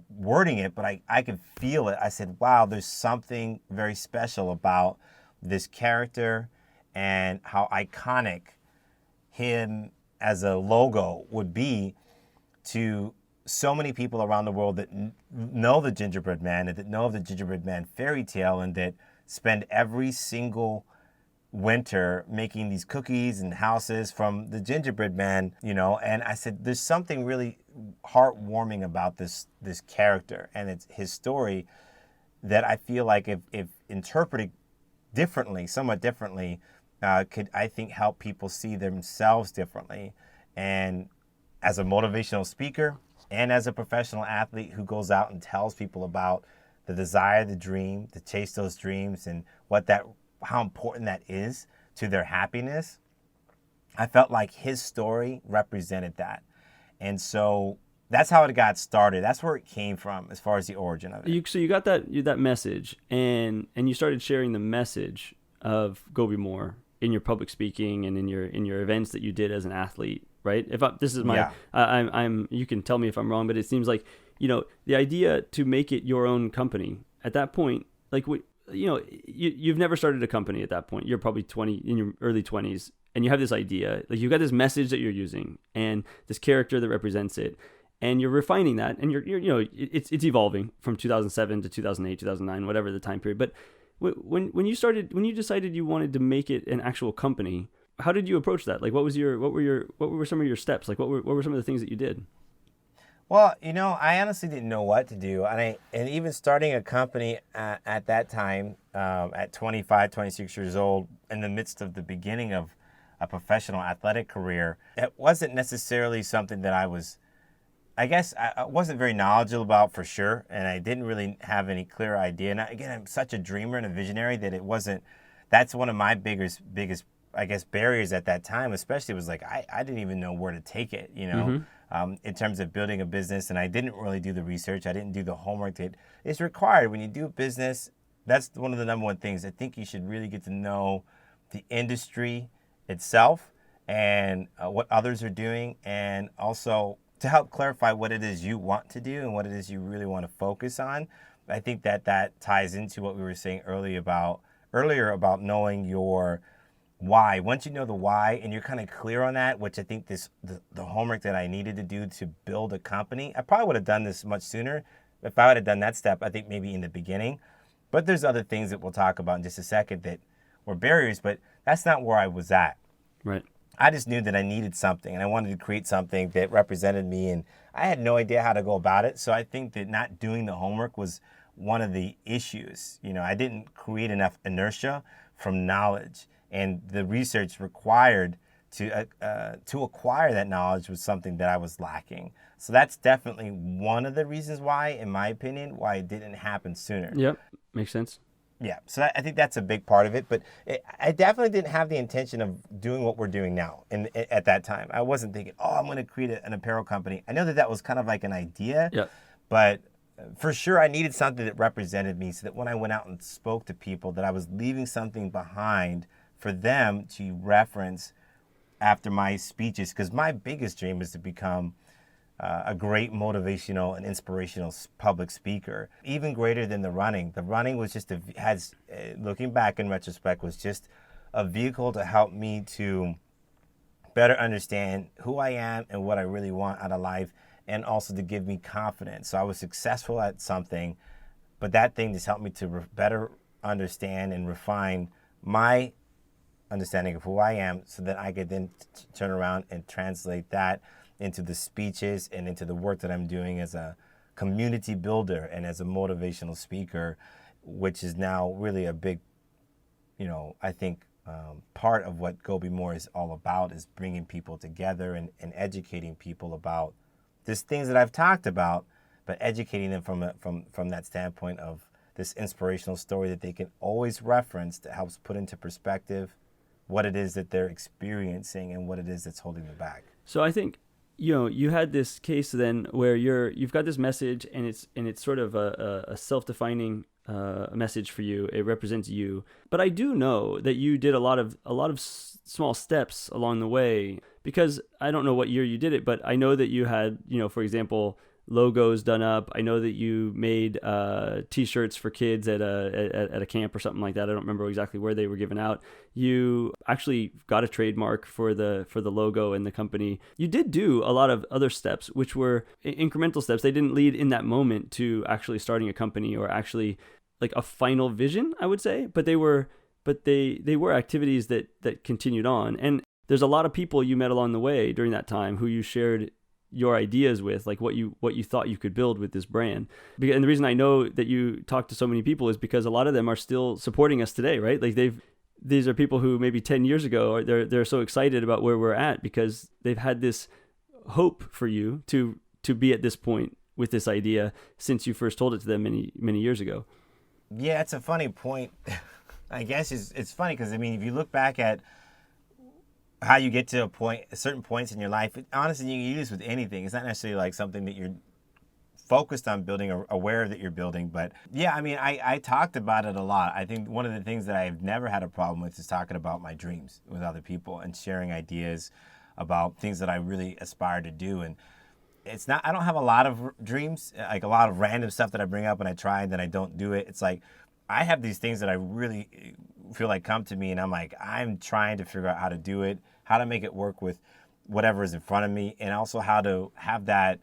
wording it, but I could feel it. I said, wow, there's something very special about this character and how iconic him as a logo would be to so many people around the world that know the Gingerbread Man and that know of the Gingerbread Man fairy tale and that spend every single winter making these cookies and houses from the Gingerbread Man, and I said, there's something really heartwarming about this character and it's his story that I feel like if interpreted differently, somewhat differently, could, I think, help people see themselves differently. And as a motivational speaker and as a professional athlete who goes out and tells people about the desire, the dream, to chase those dreams and how important that is to their happiness, I felt like his story represented that. And so that's how it got started. That's where it came from as far as the origin of it. So you got that message and you started sharing the message of Go Be More in your public speaking and in your events that you did as an athlete, right? This is my, I'm you can tell me if I'm wrong, but it seems like, the idea to make it your own company at that point, like you've never started a company at that point. You're probably 20, in your early 20s, and you have this idea, like you've got this message that you're using and this character that represents it, and you're refining that, and it's evolving from 2007 to 2008, 2009, whatever the time period. But when you decided you wanted to make it an actual company, how did you approach that? Like, what were some of your steps? Like, what were some of the things that you did? Well, I honestly didn't know what to do. And even starting a company at that time, at 25, 26 years old, in the midst of the beginning of a professional athletic career, it wasn't necessarily something that I wasn't very knowledgeable about for sure. And I didn't really have any clear idea. And again, I'm such a dreamer and a visionary that that's one of my biggest, I guess, barriers at that time, especially, was like, I didn't even know where to take it, in terms of building a business. And I didn't really do the research. I didn't do the homework that is required when you do business. That's one of the number one things. I think you should really get to know the industry itself and what others are doing, and also to help clarify what it is you want to do and what it is you really want to focus on. I think that ties into what we were saying earlier about knowing your why. Once you know the why and you're kind of clear on that, which I think the homework that I needed to do to build a company, I probably would have done this much sooner if I would have done that step, I think maybe in the beginning. But there's other things that we'll talk about in just a second that were barriers, but that's not where I was at. Right. I just knew that I needed something, and I wanted to create something that represented me, and I had no idea how to go about it. So I think that not doing the homework was one of the issues. I didn't create enough inertia from knowledge, and the research required to acquire that knowledge was something that I was lacking. So that's definitely one of the reasons why, in my opinion, why it didn't happen sooner. Yep. Makes sense. Yeah, so I think that's a big part of it, but I definitely didn't have the intention of doing what we're doing now. And at that time, I wasn't thinking, I'm going to create an apparel company. I know that was kind of like an idea, but for sure I needed something that represented me so that when I went out and spoke to people, that I was leaving something behind for them to reference after my speeches. Because my biggest dream is to become a great motivational and inspirational public speaker, even greater than the running. The running was just looking back in retrospect, was just a vehicle to help me to better understand who I am and what I really want out of life, and also to give me confidence. So I was successful at something, but that thing just helped me to better understand and refine my understanding of who I am, so that I could then turn around and translate that into the speeches and into the work that I'm doing as a community builder and as a motivational speaker, which is now really a big, I think part of what Go Be More is all about, is bringing people together and educating people about these things that I've talked about, but educating them from that standpoint of this inspirational story that they can always reference, that helps put into perspective what it is that they're experiencing and what it is that's holding them back. So I think, you had this case then where you've got this message, and it's sort of a self-defining message for you. It represents you. But I do know that you did a lot of small steps along the way, because I don't know what year you did it, but I know that you had, for example, logos done up. I know that you made T-shirts for kids at a camp or something like that. I don't remember exactly where they were given out. You actually got a trademark for the logo and the company. You did do a lot of other steps, which were incremental steps. They didn't lead in that moment to actually starting a company or actually like a final vision, I would say, but they were activities that continued on. And there's a lot of people you met along the way during that time who you shared your ideas with, like what you thought you could build with this brand. And the reason I know that you talk to so many people is because a lot of them are still supporting us today, right? Like these are people who maybe 10 years ago, they're so excited about where we're at because they've had this hope for you to be at this point with this idea since you first told it to them many, many years ago. Yeah, it's a funny point. I guess it's funny because, if you look back at how you get to certain points in your life, honestly, you can use this with anything. It's not necessarily like something that you're focused on building or aware that you're building. But yeah, I talked about it a lot. I think one of the things that I've never had a problem with is talking about my dreams with other people and sharing ideas about things that I really aspire to do. And I don't have a lot of dreams, like a lot of random stuff that I bring up and I try and then I don't do it. It's like, I have these things that I really feel like come to me, and I'm trying to figure out how to do it, how to make it work with whatever is in front of me, and also how to have that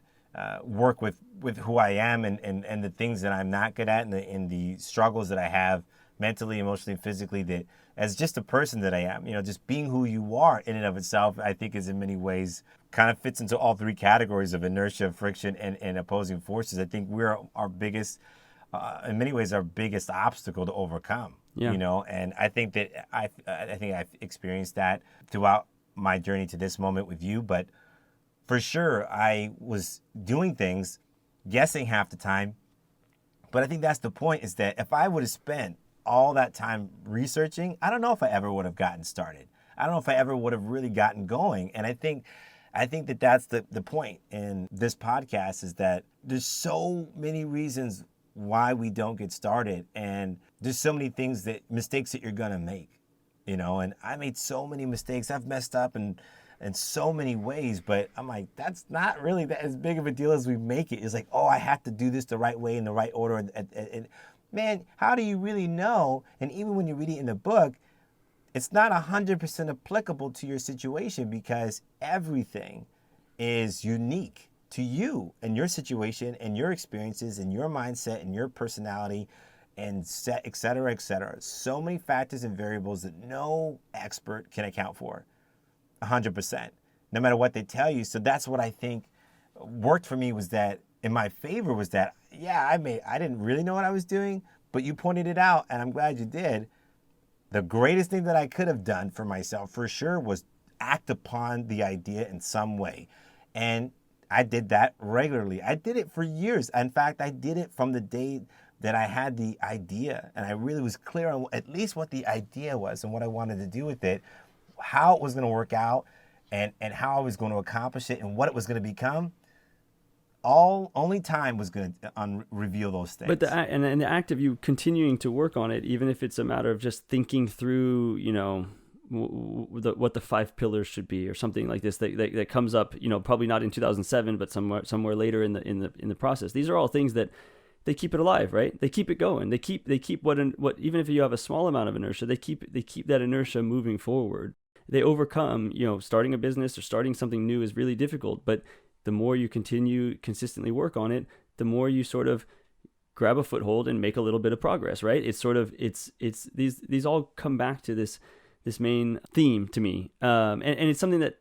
work with who I am and the things that I'm not good at, and the struggles that I have mentally, emotionally, physically, that as just a person that I am, just being who you are in and of itself, I think is in many ways kind of fits into all three categories of inertia, friction, and opposing forces. I think we're our biggest, in many ways, our biggest obstacle to overcome. Yeah. And I think that I've experienced that throughout my journey to this moment with you. But for sure, I was doing things, guessing half the time. But I think that's the point, is that if I would have spent all that time researching, I don't know if I ever would have gotten started. I don't know if I ever would have really gotten going. And I think that that's the point in this podcast, is that there's so many reasons why we don't get started, and there's so many mistakes that you're gonna make, and I made so many mistakes. I've messed up in so many ways, but I'm like, that's not really as big of a deal as we make it. It's like, I have to do this the right way in the right order, and man, how do you really know? And even when you read it in the book, it's not 100% applicable to your situation, because everything is unique to you and your situation and your experiences and your mindset and your personality and set, et cetera, et cetera. So many factors and variables that no expert can account for 100%, no matter what they tell you. So that's what I think worked for me, was that in my favor was that, yeah, I didn't really know what I was doing, but you pointed it out, and I'm glad you did. The greatest thing that I could have done for myself, for sure, was act upon the idea in some way. And I did that regularly. I did it for years. In fact, I did it from the day that I had the idea, and I really was clear on at least what the idea was and what I wanted to do with it, how it was going to work out, and how I was going to accomplish it, and what it was going to become. Only time was going to reveal those things. But the act of you continuing to work on it, even if it's a matter of just thinking through, what the 5 pillars should be, or something like this that comes up, probably not in 2007, but somewhere later in the process. These are all things that they keep it alive, right? They keep it going. They keep what even if you have a small amount of inertia, they keep that inertia moving forward. They overcome, starting a business or starting something new is really difficult, but the more you consistently work on it, the more you sort of grab a foothold and make a little bit of progress, right? It's sort of, it's these all come back to this main theme to me. And it's something that,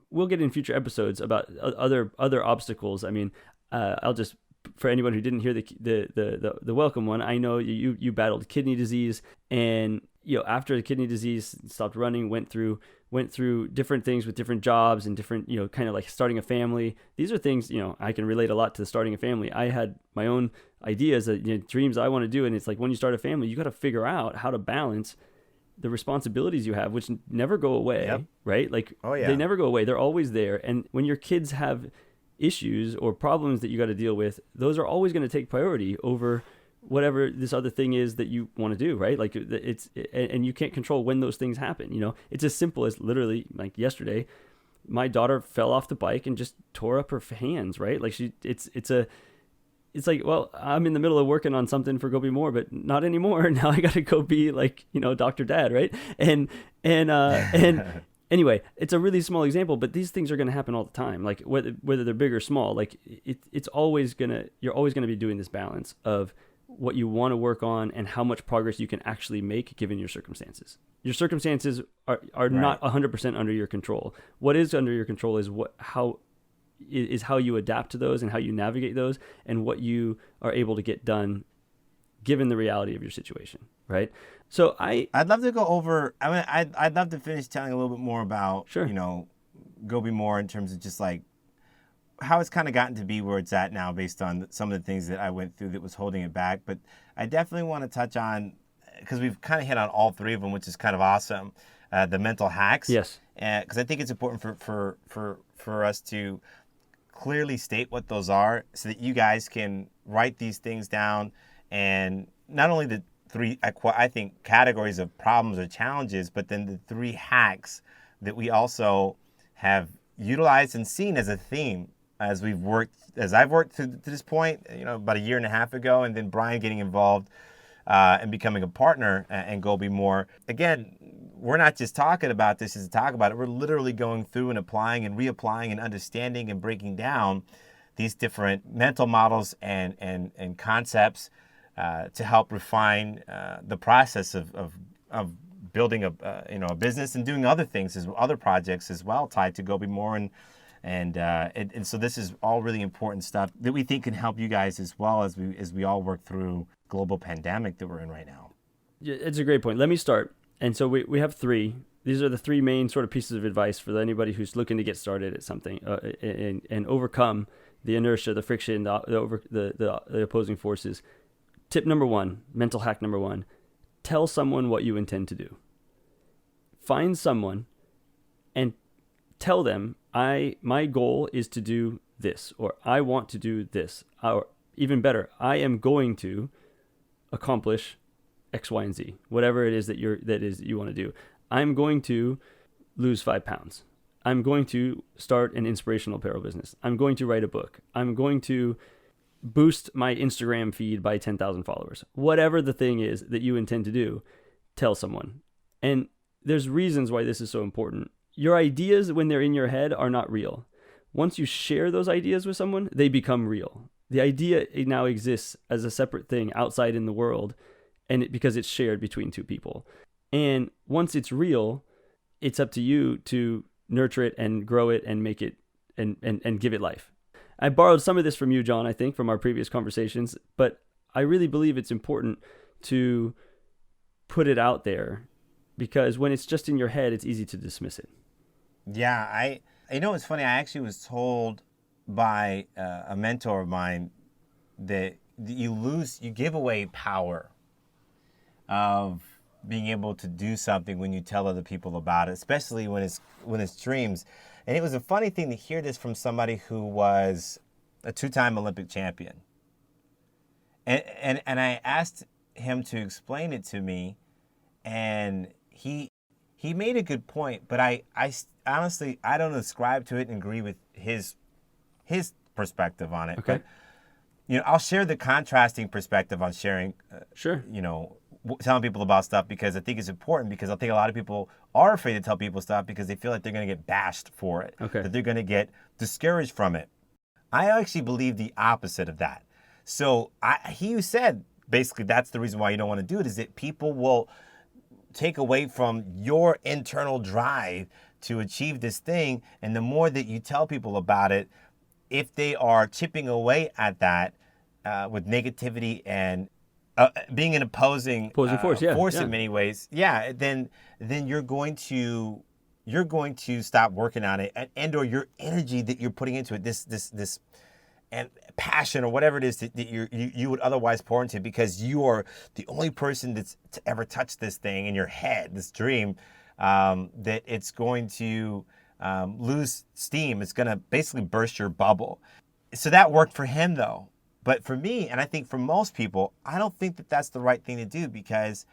we'll get in future episodes about other obstacles. I mean, I'll just, for anyone who didn't hear the welcome one, I know you battled kidney disease, and after the kidney disease, stopped running, went through different things with different jobs and different, kind of like starting a family. These are things, I can relate a lot to starting a family. I had my own ideas, dreams I want to do. And it's like, when you start a family, you got to figure out how to balance the responsibilities you have, which never go away, Yep. right? Like, Oh, yeah. They never go away. They're always there. And when your kids have issues or problems that you got to deal with, those are always going to take priority over whatever this other thing is that you want to do, right? Like, and you can't control when those things happen. It's as simple as, literally, like yesterday, my daughter fell off the bike and just tore up her hands, right? Like, it's like, well, I'm in the middle of working on something for Go Be More, but not anymore. Now I got to go be like, Dr. Dad, right? And anyway, it's a really small example, but these things are going to happen all the time. Like, whether they're big or small, like you're always going to be doing this balance of what you want to work on and how much progress you can actually make given your circumstances. Your circumstances are Right. not 100% under your control. What is under your control is how you adapt to those and how you navigate those, and what you are able to get done given the reality of your situation, right? So I'd love to go over, I'd love to finish telling a little bit more about, Sure. Go Be More, in terms of just like how it's kind of gotten to be where it's at now, based on some of the things that I went through that was holding it back. But I definitely want to touch on, because we've kind of hit on all 3 of them, which is kind of awesome, the mental hacks. Yes. Because I think it's important for us to clearly state what those are, so that you guys can write these things down, and not only the 3, I think, categories of problems or challenges, but then the 3 hacks that we also have utilized and seen as a theme as I've worked to this point, about a year and a half ago, and then Bryan getting involved and becoming a partner and Go Be More. Again, we're not just talking about this as to talk about it. We're literally going through and applying and reapplying and understanding and breaking down these different mental models and concepts to help refine the process of building a business and doing other things, other projects as well, tied to Go Be More. And so this is all really important stuff that we think can help you guys as well, as we all work through global pandemic that we're in right now. Yeah, it's a great point. Let me start. And so we have 3. These are the 3 main sort of pieces of advice for anybody who's looking to get started at something and overcome the inertia, the friction, the opposing forces. Tip number 1, mental hack number 1, tell someone what you intend to do. Find someone and tell them, my goal is to do this, or I want to do this, or even better, I am going to accomplish X, Y, and Z, whatever it is that you want to do. I'm going to lose 5 pounds. I'm going to start an inspirational apparel business. I'm going to write a book. I'm going to boost my Instagram feed by 10,000 followers. Whatever the thing is that you intend to do, tell someone. And there's reasons why this is so important. Your ideas, when they're in your head, are not real. Once you share those ideas with someone, they become real. The idea, it now exists as a separate thing outside in the world, and because it's shared between two people. And once it's real, it's up to you to nurture it and grow it and make it and give it life. I borrowed some of this from you, Jon, I think, from our previous conversations, but I really believe it's important to put it out there, because when it's just in your head, it's easy to dismiss it. Yeah, it's funny. I actually was told by a mentor of mine that you give away power of being able to do something when you tell other people about it, especially when it's dreams. And it was a funny thing to hear this from somebody who was a 2-time Olympic champion. And I asked him to explain it to me, and he made a good point, but I honestly, I don't ascribe to it and agree with his perspective on it. Okay. But, I'll share the contrasting perspective on sharing, Sure. telling people about stuff, because I think it's important, because I think a lot of people are afraid to tell people stuff because they feel like they're going to get bashed for it, Okay. that they're going to get discouraged from it. I actually believe the opposite of that. So he said, basically, that's the reason why you don't want to do it, is that people will take away from your internal drive to achieve this thing. And the more that you tell people about it, if they are chipping away at that with negativity and being an opposing force, in many ways, then you're going to stop working on it, and or your energy that you're putting into it, this and passion or whatever it is that you would otherwise pour into, because you are the only person that's to ever touch this thing in your head, this dream, that it's going to lose steam. It's going to basically burst your bubble. So that worked for him, though. But for me, and I think for most people, I don't think that that's the right thing to do, because,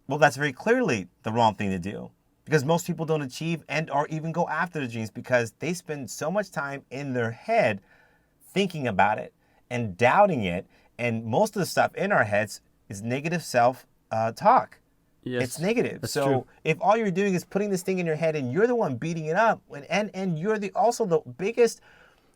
well, that's very clearly the wrong thing to do. Because most people don't achieve and or even go after the dreams because they spend so much time in their head thinking about it and doubting it. And most of the stuff in our heads is negative self-talk. Yes, it's negative. That's so true. If all you're doing is putting this thing in your head and you're the one beating it up, and you're also the biggest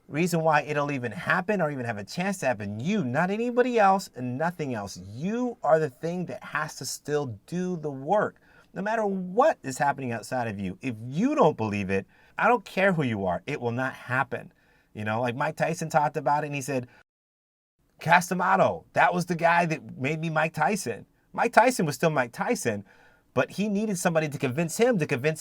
reason why it'll even happen or even have a chance to happen, you, not anybody else and nothing else. You are the thing that has to still do the work, no matter what is happening outside of you. If you don't believe it, I don't care who you are, it will not happen. Like Mike Tyson talked about it, and he said, Castamatto, that was the guy that made me Mike Tyson. Mike Tyson was still Mike Tyson, but he needed somebody to convince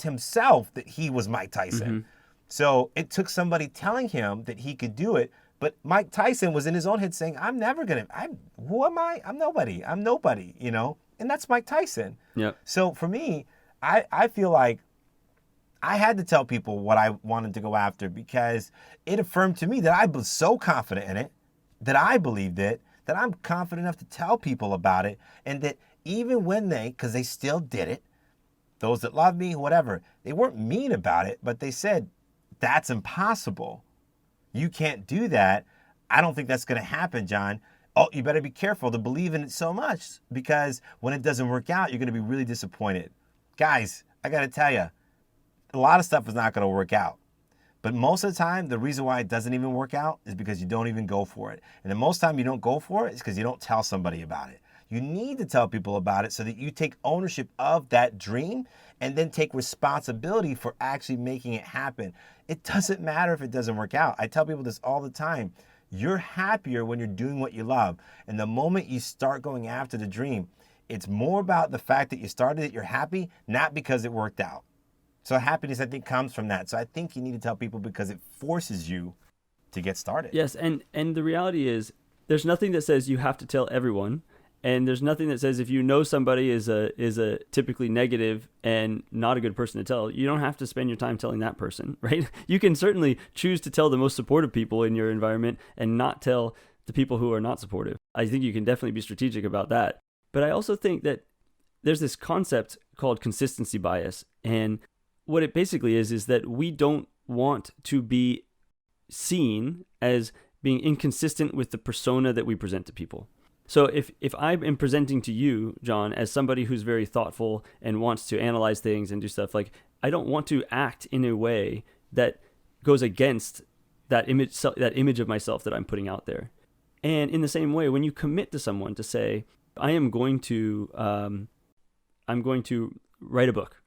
himself that he was Mike Tyson. Mm-hmm. So it took somebody telling him that he could do it, but Mike Tyson was in his own head saying, who am I? I'm nobody, and that's Mike Tyson. Yep. So for me, I feel like I had to tell people what I wanted to go after, because it affirmed to me that I was so confident in it, that I believed it, that I'm confident enough to tell people about it, and that even when because they still did it, those that love me, whatever, they weren't mean about it, but they said, that's impossible. You can't do that. I don't think that's going to happen, Jon. Oh, you better be careful to believe in it so much, because when it doesn't work out, you're going to be really disappointed. Guys, I got to tell you, a lot of stuff is not going to work out. But most of the time, the reason why it doesn't even work out is because you don't even go for it. And the most time you don't go for it is because you don't tell somebody about it. You need to tell people about it so that you take ownership of that dream and then take responsibility for actually making it happen. It doesn't matter if it doesn't work out. I tell people this all the time. You're happier when you're doing what you love. And the moment you start going after the dream, it's more about the fact that you started it, you're happy, not because it worked out. So happiness, I think, comes from that. So I think you need to tell people because it forces you to get started. Yes, and the reality is there's nothing that says you have to tell everyone, and there's nothing that says if you know somebody is a typically negative and not a good person to tell, you don't have to spend your time telling that person, right? You can certainly choose to tell the most supportive people in your environment and not tell the people who are not supportive. I think you can definitely be strategic about that. But I also think that there's this concept called consistency bias, and what it basically is that we don't want to be seen as being inconsistent with the persona that we present to people. So if I am presenting to you, Jon, as somebody who's very thoughtful and wants to analyze things and do stuff, like, I don't want to act in a way that goes against that image of myself that I'm putting out there. And in the same way, when you commit to someone to say, I'm going to write a book.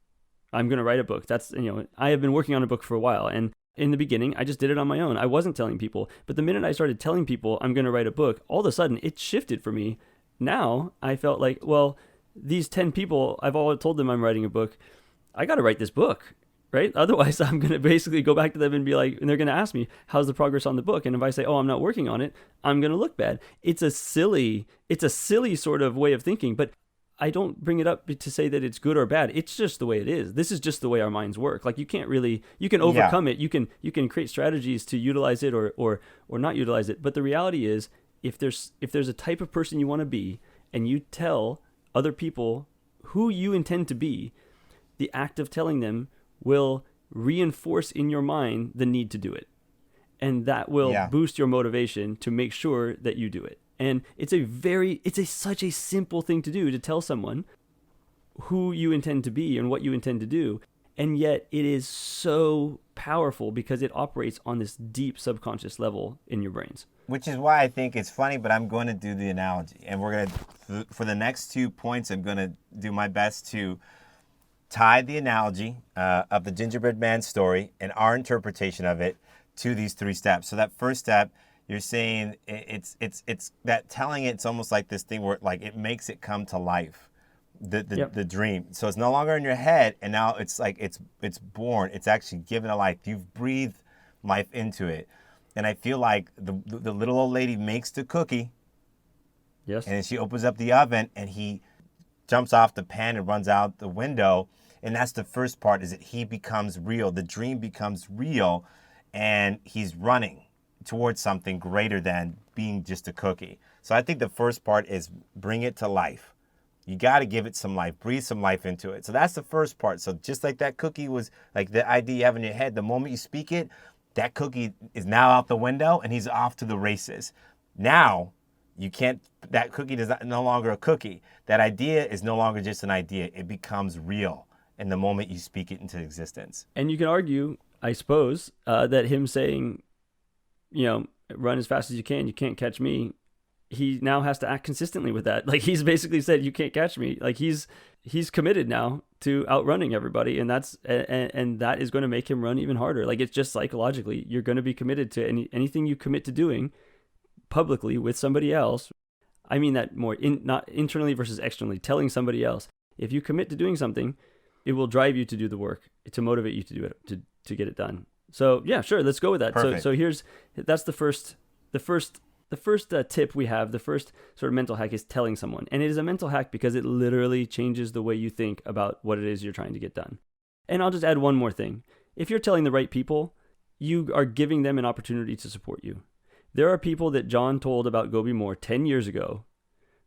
I'm going to write a book. That's, I have been working on a book for a while. And in the beginning, I just did it on my own. I wasn't telling people. But the minute I started telling people I'm going to write a book, all of a sudden it shifted for me. Now I felt like, well, these 10 people, I've all told them I'm writing a book. I got to write this book, right? Otherwise, I'm going to basically go back to them and be like, and they're going to ask me, how's the progress on the book? And if I say, oh, I'm not working on it, I'm going to look bad. It's a silly sort of way of thinking, but I don't bring it up to say that it's good or bad. It's just the way it is. This is just the way our minds work. Like you can overcome it. You can create strategies to utilize it or not utilize it. But the reality is, if there's a type of person you want to be, and you tell other people who you intend to be, the act of telling them will reinforce in your mind the need to do it. And that will boost your motivation to make sure that you do it. And it's such a simple thing to do, to tell someone who you intend to be and what you intend to do. And yet it is so powerful because it operates on this deep subconscious level in your brains. Which is why I think it's funny, but I'm going to do the analogy. And we're going to, for the next 2 points, I'm going to do my best to tie the analogy of the gingerbread man story and our interpretation of it to these 3 steps. So that first step, you're saying it's that telling it's almost like this thing where like it makes it come to life, the dream. So it's no longer in your head, and now it's like it's born. It's actually given a life. You've breathed life into it. And I feel like the little old lady makes the cookie. Yes. And then she opens up the oven, and he jumps off the pan and runs out the window. And that's the first part, is that he becomes real. The dream becomes real, and he's running towards something greater than being just a cookie. So I think the first part is bring it to life. You got to give it some life, breathe some life into it. So that's the first part. So just like that cookie was like the idea you have in your head, the moment you speak it, that cookie is now out the window and he's off to the races. Now that cookie is no longer a cookie. That idea is no longer just an idea. It becomes real in the moment you speak it into existence. And you can argue, I suppose, that him saying, run as fast as you can't catch me, he now has to act consistently with that. Like he's basically said, you can't catch me. Like he's committed now to outrunning everybody, and that is going to make him run even harder. Like it's just psychologically, you're going to be committed to anything you commit to doing publicly with somebody else. I mean that more not internally versus externally, telling somebody else. If you commit to doing something, it will drive you to do the work, to motivate you to do it, to get it done. So yeah, sure, let's go with that. Perfect. So that's the first tip we have. The first sort of mental hack is telling someone, and it is a mental hack because it literally changes the way you think about what it is you're trying to get done. And I'll just add one more thing. If you're telling the right people, you are giving them an opportunity to support you. There are people that Jon told about Go Be More 10 years ago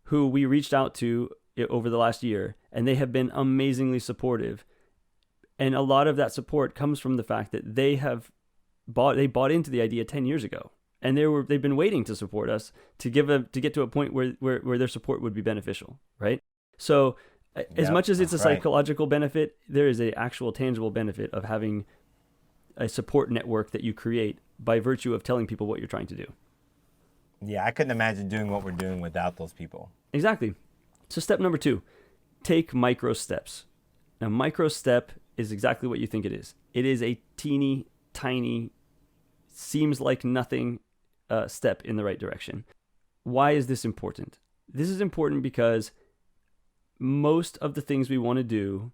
who we reached out to over the last year, and they have been amazingly supportive. And a lot of that support comes from the fact that they bought into the idea 10 years ago. And they've been waiting to support us to get to a point where their support would be beneficial, right? So as much as it's a psychological benefit, there is an actual tangible benefit of having a support network that you create by virtue of telling people what you're trying to do. Yeah, I couldn't imagine doing what we're doing without those people. Exactly. So step number 2, take micro steps. Now, micro step is exactly what you think it is. It is a teeny, tiny, seems like nothing step in the right direction. Why is this important? This is important because most of the things we want to do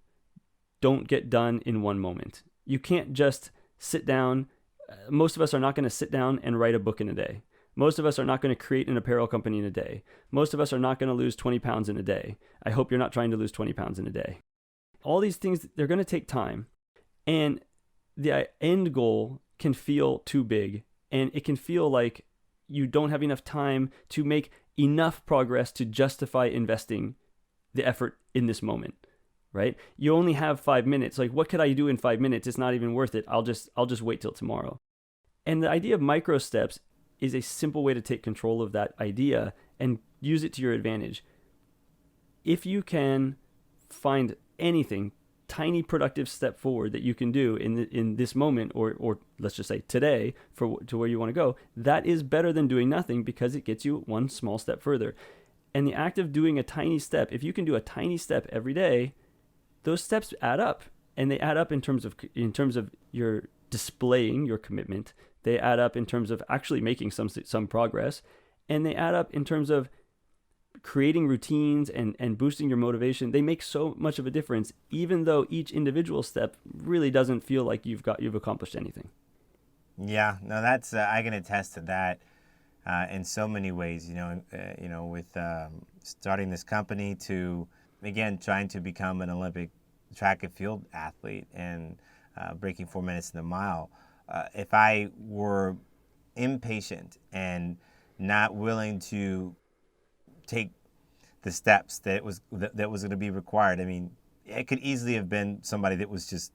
don't get done in one moment. You can't just sit down. Most of us are not going to sit down and write a book in a day. Most of us are not going to create an apparel company in a day. Most of us are not going to lose 20 pounds in a day. I hope you're not trying to lose 20 pounds in a day. All these things, they're going to take time. And the end goal can feel too big. And it can feel like you don't have enough time to make enough progress to justify investing the effort in this moment, right? You only have 5 minutes. Like, what could I do in 5 minutes? It's not even worth it. I'll just wait till tomorrow. And the idea of micro steps is a simple way to take control of that idea and use it to your advantage. If you can find anything tiny productive step forward that you can do in this moment, or let's just say today, to where you want to go, that is better than doing nothing, because it gets you one small step further. And the act of doing a tiny step, if you can do a tiny step every day, those steps add up, and they add up in terms of your displaying your commitment. They add up in terms of actually making some progress, and they add up in terms of creating routines and boosting your motivation. They make so much of a difference, even though each individual step really doesn't feel like you've accomplished anything. Yeah, no, that's I can attest to that in so many ways. With starting this company to, again, trying to become an Olympic track and field athlete and breaking 4 minutes in the mile. If I were impatient and not willing to take the steps that was going to be required, I mean, it could easily have been somebody that was just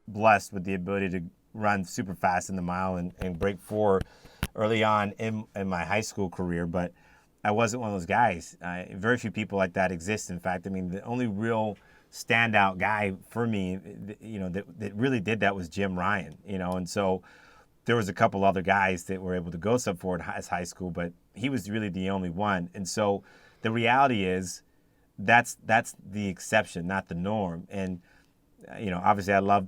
blessed with the ability to run super fast in the mile and break 4 early on in my high school career, but I wasn't one of those guys. Very few people like that exist. In fact, I mean, the only real standout guy for me, that really did that was Jim Ryan, and so there was a couple other guys that were able to go sub 4 as high school, but he was really the only one. And so the reality is that's the exception, not the norm. And, obviously I love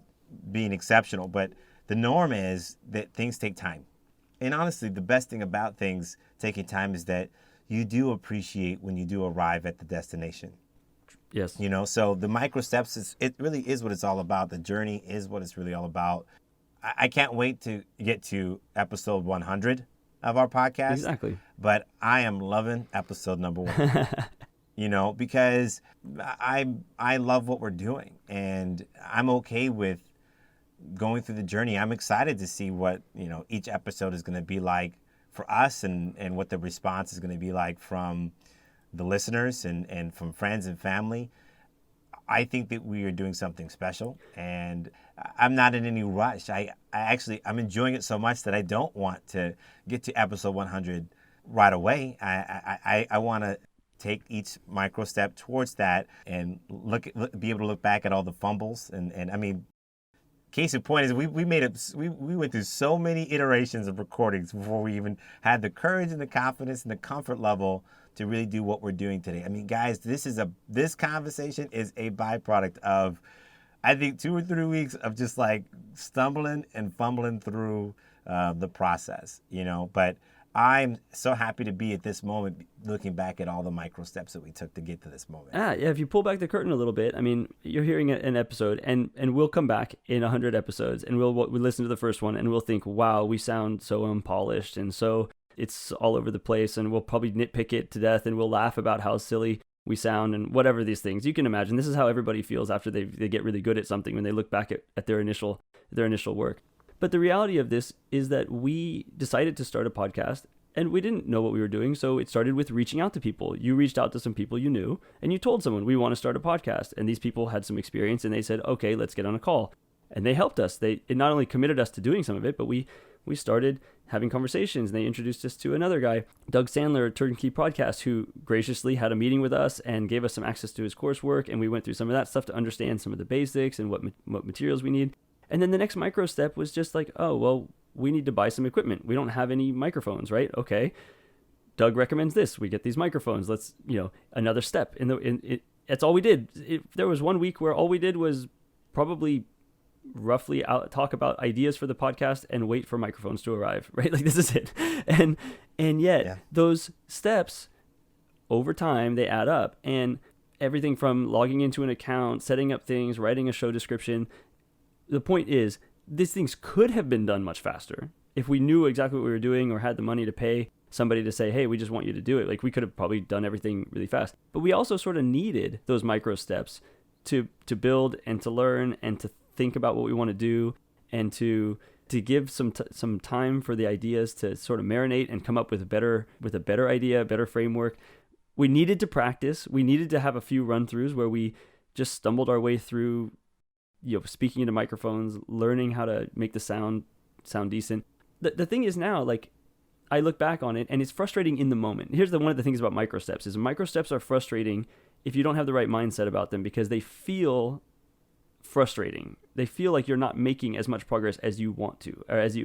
being exceptional, but the norm is that things take time. And honestly, the best thing about things taking time is that you do appreciate when you do arrive at the destination. Yes. So the micro steps, it really is what it's all about. The journey is what it's really all about. I can't wait to get to episode 100 of our podcast. Exactly. But I am loving episode number 1, because I love what we're doing, and I'm okay with going through the journey. I'm excited to see what, each episode is going to be like for us, and what the response is going to be like from the listeners and from friends and family. I think that we are doing something special, and I'm not in any rush. I'm enjoying it so much that I don't want to get to episode 100 right away. I want to take each micro step towards that and be able to look back at all the fumbles. And I mean, case in point is we went through so many iterations of recordings before we even had the courage and the confidence and the comfort level to really do what we're doing today. I mean, guys, this conversation is a byproduct of, I think, 2 or 3 weeks of just like stumbling and fumbling through the process, But I'm so happy to be at this moment, looking back at all the micro steps that we took to get to this moment. Yeah. If you pull back the curtain a little bit, I mean, you're hearing an episode, and we'll come back in 100 episodes, and we'll listen to the first one, and we'll think, wow, we sound so unpolished, and so it's all over the place, and we'll probably nitpick it to death, and we'll laugh about how silly we sound and whatever these things. You can imagine this is how everybody feels after they get really good at something, when they look back at their initial work. But the reality of this is that we decided to start a podcast, and we didn't know what we were doing, so it started with reaching out to people. You reached out to some people you knew, and you told someone, we want to start a podcast. And these people had some experience, and they said, okay, let's get on a call. And they helped us. It not only committed us to doing some of it, but we started having conversations, and they introduced us to another guy, Doug Sandler, Turnkey Podcast, who graciously had a meeting with us and gave us some access to his coursework, and we went through some of that stuff to understand some of the basics and what materials we need. And then the next micro step was just like, oh, well, we need to buy some equipment. We don't have any microphones, right? Okay. Doug recommends this. We get these microphones. Let's, another step. That's all we did. There was 1 week where all we did was probably roughly talk about ideas for the podcast and wait for microphones to arrive, right? Like, this is it. And yet those steps over time, they add up, and everything from logging into an account, setting up things, writing a show description. The point is, these things could have been done much faster if we knew exactly what we were doing, or had the money to pay somebody to say, hey, we just want you to do it. Like, we could have probably done everything really fast, but we also sort of needed those micro steps to build and to learn and to think about what we want to do, and to give some time for the ideas to sort of marinate and come up with a better idea, a better framework. We needed to practice. We needed to have a few run-throughs where we just stumbled our way through, speaking into microphones, learning how to make the sound decent. The thing is now, like, I look back on it and it's frustrating in the moment. Here's one of the things about micro steps is micro steps are frustrating if you don't have the right mindset about them, because they feel frustrating. They feel like you're not making as much progress as you want to, or as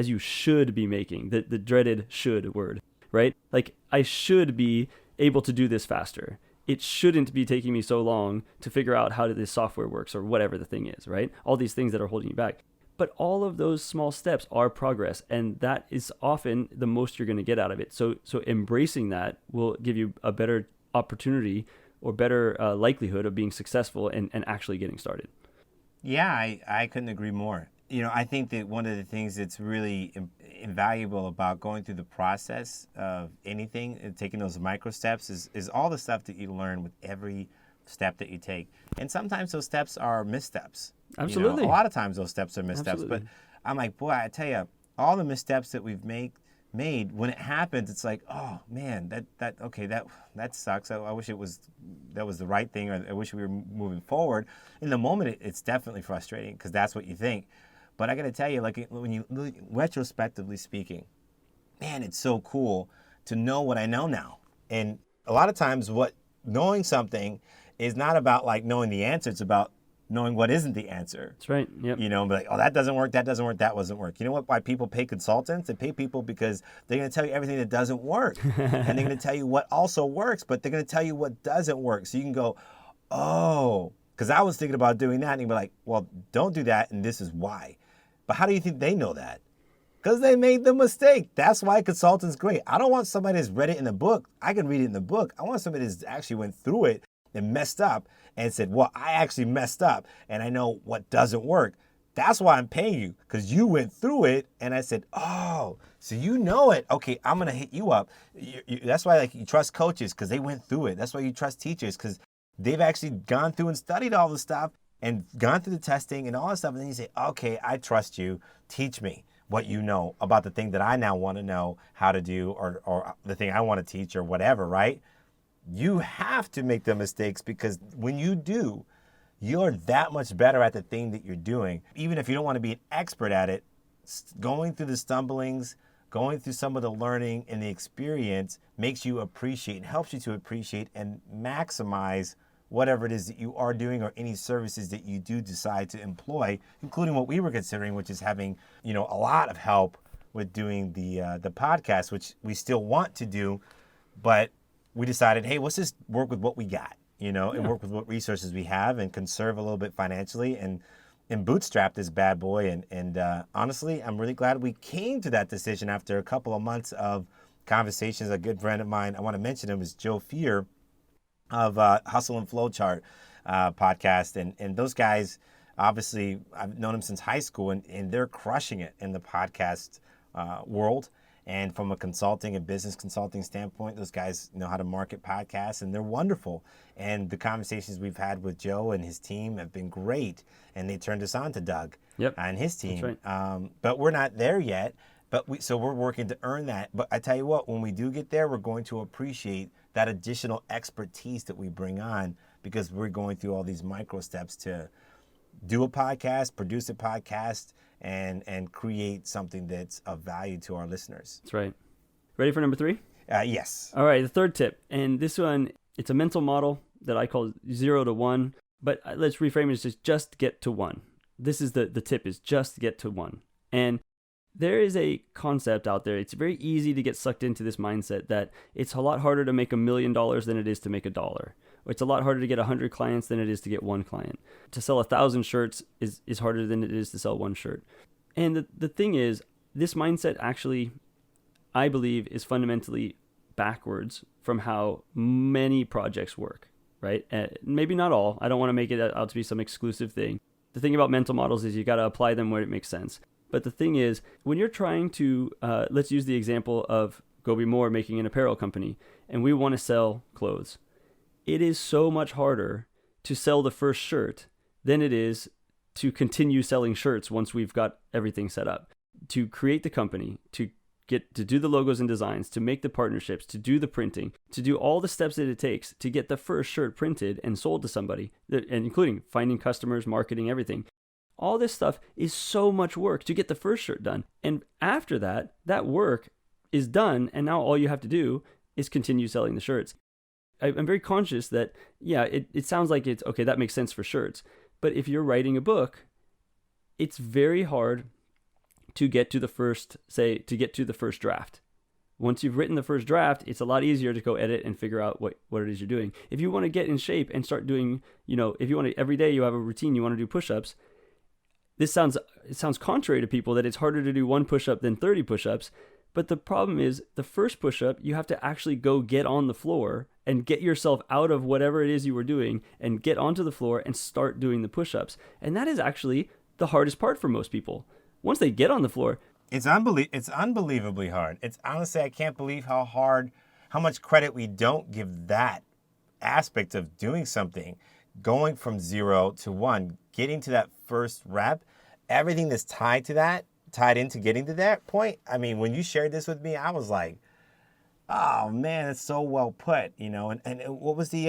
you should be making, the dreaded should word, right? Like, I should be able to do this faster. It shouldn't be taking me so long to figure out how this software works or whatever the thing is, right? All these things that are holding you back. But all of those small steps are progress, and that is often the most you're going to get out of it. So embracing that will give you a better opportunity or better likelihood of being successful and actually getting started. Yeah, I couldn't agree more. I think that one of the things that's really invaluable about going through the process of anything and taking those micro steps is all the stuff that you learn with every step that you take. And sometimes those steps are missteps. Absolutely. A lot of times those steps are missteps. Absolutely. But I'm like, boy, I tell you, all the missteps that we've made, when it happens, it's like, oh man, that sucks. I wish that was the right thing, or I wish we were moving forward. In the moment, it's definitely frustrating because that's what you think. But I got to tell you, like, when you retrospectively speaking, man, it's so cool to know what I know now. And a lot of times, knowing something is not about like knowing the answer. It's about knowing what isn't the answer. That's right. Yep. Be like, oh, that doesn't work, that doesn't work, that doesn't work. You know what? Why people pay consultants? They pay people because they're going to tell you everything that doesn't work. And they're going to tell you what also works, but they're going to tell you what doesn't work. So you can go, oh, because I was thinking about doing that. And you'd be like, well, don't do that, and this is why. But how do you think they know that? Because they made the mistake. That's why consultant's great. I don't want somebody that's read it in the book. I can read it in the book. I want somebody that's actually went through it and messed up and said, well, I actually messed up and I know what doesn't work. That's why I'm paying you, because you went through it. And I said, oh, so you know it. Okay, I'm going to hit you up. That's why you trust coaches, because they went through it. That's why you trust teachers, because they've actually gone through and studied all the stuff and gone through the testing and all that stuff. And then you say, okay, I trust you. Teach me what you know about the thing that I now want to know how to do, or the thing I want to teach, or whatever, right? You have to make the mistakes, because when you do, you're that much better at the thing that you're doing. Even if you don't want to be an expert at it, going through the stumblings, going through some of the learning and the experience makes you appreciate and helps you to appreciate and maximize whatever it is that you are doing, or any services that you do decide to employ, including what we were considering, which is having, a lot of help with doing the podcast, which we still want to do, but we decided, hey, let's just work with what we got, and work with what resources we have, and conserve a little bit financially, and bootstrap this bad boy. And honestly, I'm really glad we came to that decision after a couple of months of conversations. A good friend of mine, I want to mention him, is Joe Fear of Hustle and Flowchart podcast. And those guys, obviously, I've known them since high school, and they're crushing it in the podcast world. And from a consulting and business consulting standpoint, those guys know how to market podcasts, and they're wonderful. And the conversations we've had with Joe and his team have been great. And they turned us on to Doug and his team. That's right. But we're not there yet. So we're working to earn that. But I tell you what, when we do get there, we're going to appreciate that additional expertise that we bring on, because we're going through all these micro steps to do a podcast, produce a podcast, and create something that's of value to our listeners. That's right. Ready for number 3? Yes. All right, the third tip. And this one, it's a mental model that I call 0 to 1, but let's reframe it as just get to 1. This is the tip, is just get to 1. And there is a concept out there. It's very easy to get sucked into this mindset that it's a lot harder to make $1 million than it is to make $1. Or it's a lot harder to get 100 clients than it is to get 1 client. To sell 1,000 shirts is harder than it is to sell 1 shirt. And the thing is, this mindset actually, I believe, is fundamentally backwards from how many projects work, right? Maybe not all. I don't want to make it out to be some exclusive thing. The thing about mental models is you got to apply them where it makes sense. But the thing is, when you're trying to, let's use the example of Gobi Moore making an apparel company, and we want to sell clothes. It is so much harder to sell the first shirt than it is to continue selling shirts once we've got everything set up. To create the company, to do the logos and designs, to make the partnerships, to do the printing, to do all the steps that it takes to get the first shirt printed and sold to somebody, and including finding customers, marketing, everything. All this stuff is so much work to get the first shirt done. And after that, that work is done, and now all you have to do is continue selling the shirts. I'm very conscious that, it sounds like it's, okay, that makes sense for shirts. But if you're writing a book, it's very hard to get to the first draft. Once you've written the first draft, it's a lot easier to go edit and figure out what it is you're doing. If you want to get in shape and start doing, if you want to, every day you have a routine, you want to do push-ups, it sounds contrary to people that it's harder to do one push-up than 30 push-ups. But the problem is the first push-up, you have to actually go get on the floor and get yourself out of whatever it is you were doing and get onto the floor and start doing the push-ups. And that is actually the hardest part for most people. Once they get on the floor, it's unbelievably hard. It's honestly, I can't believe how much credit we don't give that aspect of doing something, going from 0 to 1, getting to that first rep, everything that's tied into getting to that point. I mean, when you shared this with me, I was like, oh man, it's so well put, And what was the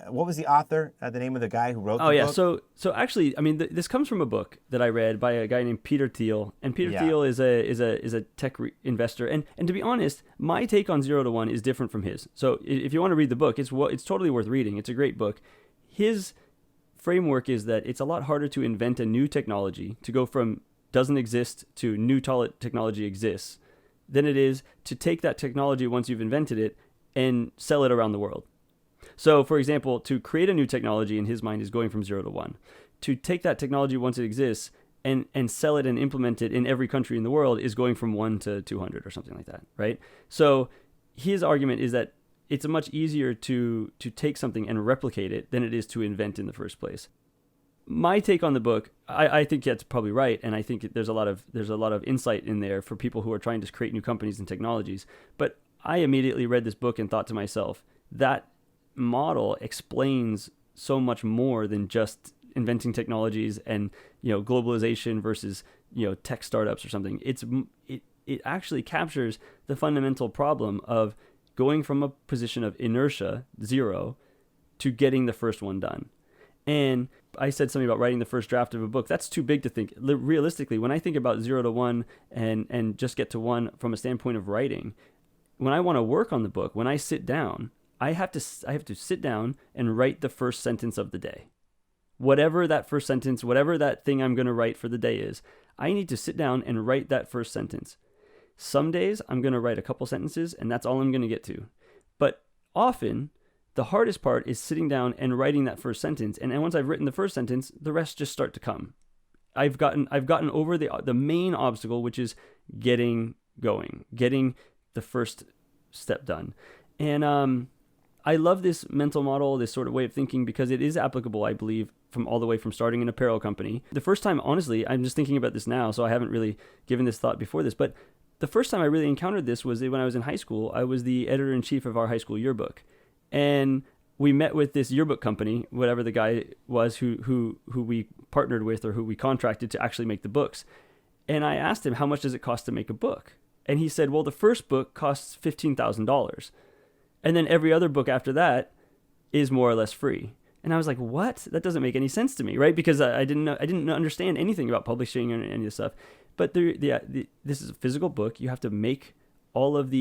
what was the author? The name of the guy who wrote the book? So actually, I mean, this comes from a book that I read by a guy named Peter Thiel, and Peter Thiel is a tech investor. And to be honest, my take on 0 to 1 is different from his. So if you want to read the book, it's totally worth reading. It's a great book. His framework is that it's a lot harder to invent a new technology, to go from doesn't exist to new technology exists, than it is to take that technology once you've invented it and sell it around the world. So, for example, to create a new technology in his mind is going from 0 to 1. To take that technology once it exists and sell it and implement it in every country in the world is going from 1 to 200 or something like that, right? So his argument is that it's much easier to take something and replicate it than it is to invent in the first place. My take on the book, I think that's probably right, and I think there's a lot of insight in there for people who are trying to create new companies and technologies. But I immediately read this book and thought to myself, that model explains so much more than just inventing technologies and globalization versus tech startups or something. It actually captures the fundamental problem of going from a position of inertia, 0, to getting the first one done. And I said something about writing the first draft of a book. That's too big to think. Realistically, when I think about 0 to 1 and just get to 1 from a standpoint of writing, when I want to work on the book, when I sit down, I have to sit down and write the first sentence of the day. Whatever that first sentence, whatever that thing I'm going to write for the day is, I need to sit down and write that first sentence. Some days I'm going to write a couple sentences and that's all I'm going to get to. But often the hardest part is sitting down and writing that first sentence. And once I've written the first sentence, the rest just start to come. I've gotten over the main obstacle, which is getting going, getting the first step done. And I love this mental model, this sort of way of thinking, because it is applicable, I believe, from all the way from starting an apparel company. The first time, honestly, I'm just thinking about this now, so I haven't really given this thought before this, but the first time I really encountered this was when I was in high school. I was the editor-in-chief of our high school yearbook. And we met with this yearbook company, whatever the guy was who we partnered with or who we contracted to actually make the books. And I asked him, how much does it cost to make a book? And he said, well, the first book costs $15,000. And then every other book after that is more or less free. And I was like, what? That doesn't make any sense to me, right? Because I didn't understand anything about publishing or any of this stuff. But this is a physical book. You have to make all of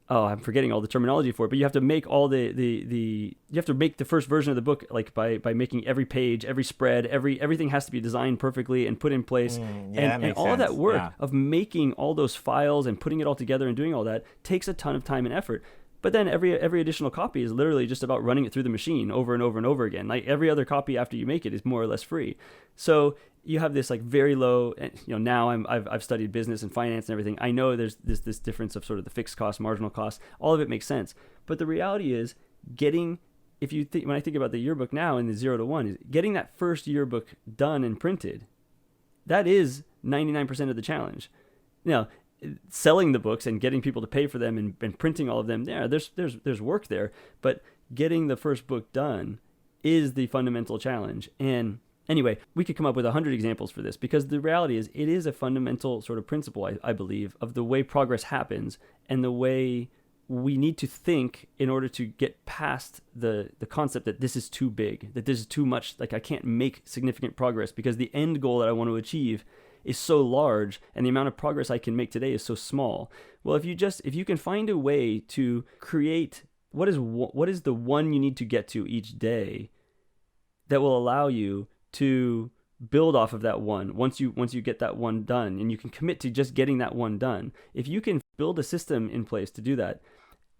I'm forgetting all the terminology for it, but you have to make all you have to make the first version of the book, like by making every page, every spread, everything has to be designed perfectly and put in place. And all of that work of making all those files and putting it all together and doing all that takes a ton of time and effort. But then every additional copy is literally just about running it through the machine over and over and over again. Like every other copy after you make it is more or less free. So you have this like very low, now I've studied business and finance and everything. I know there's this difference of sort of the fixed cost, marginal cost. All of it makes sense. But the reality is when I think about the yearbook now in the 0 to 1, is getting that first yearbook done and printed. That is 99% of the challenge. Now, selling the books and getting people to pay for them and printing all of them, there's work there, but getting the first book done is the fundamental challenge. And anyway, we could come up with 100 examples for this, because the reality is it is a fundamental sort of principle, I believe, of the way progress happens and the way we need to think in order to get past the concept that this is too big, that this is too much, like I can't make significant progress because the end goal that I want to achieve is so large and the amount of progress I can make today is so small. Well, if you can find a way to create what is the one you need to get to each day, that will allow you to build off of that one once you get that one done, and you can commit to just getting that one done. If you can build a system in place to do that,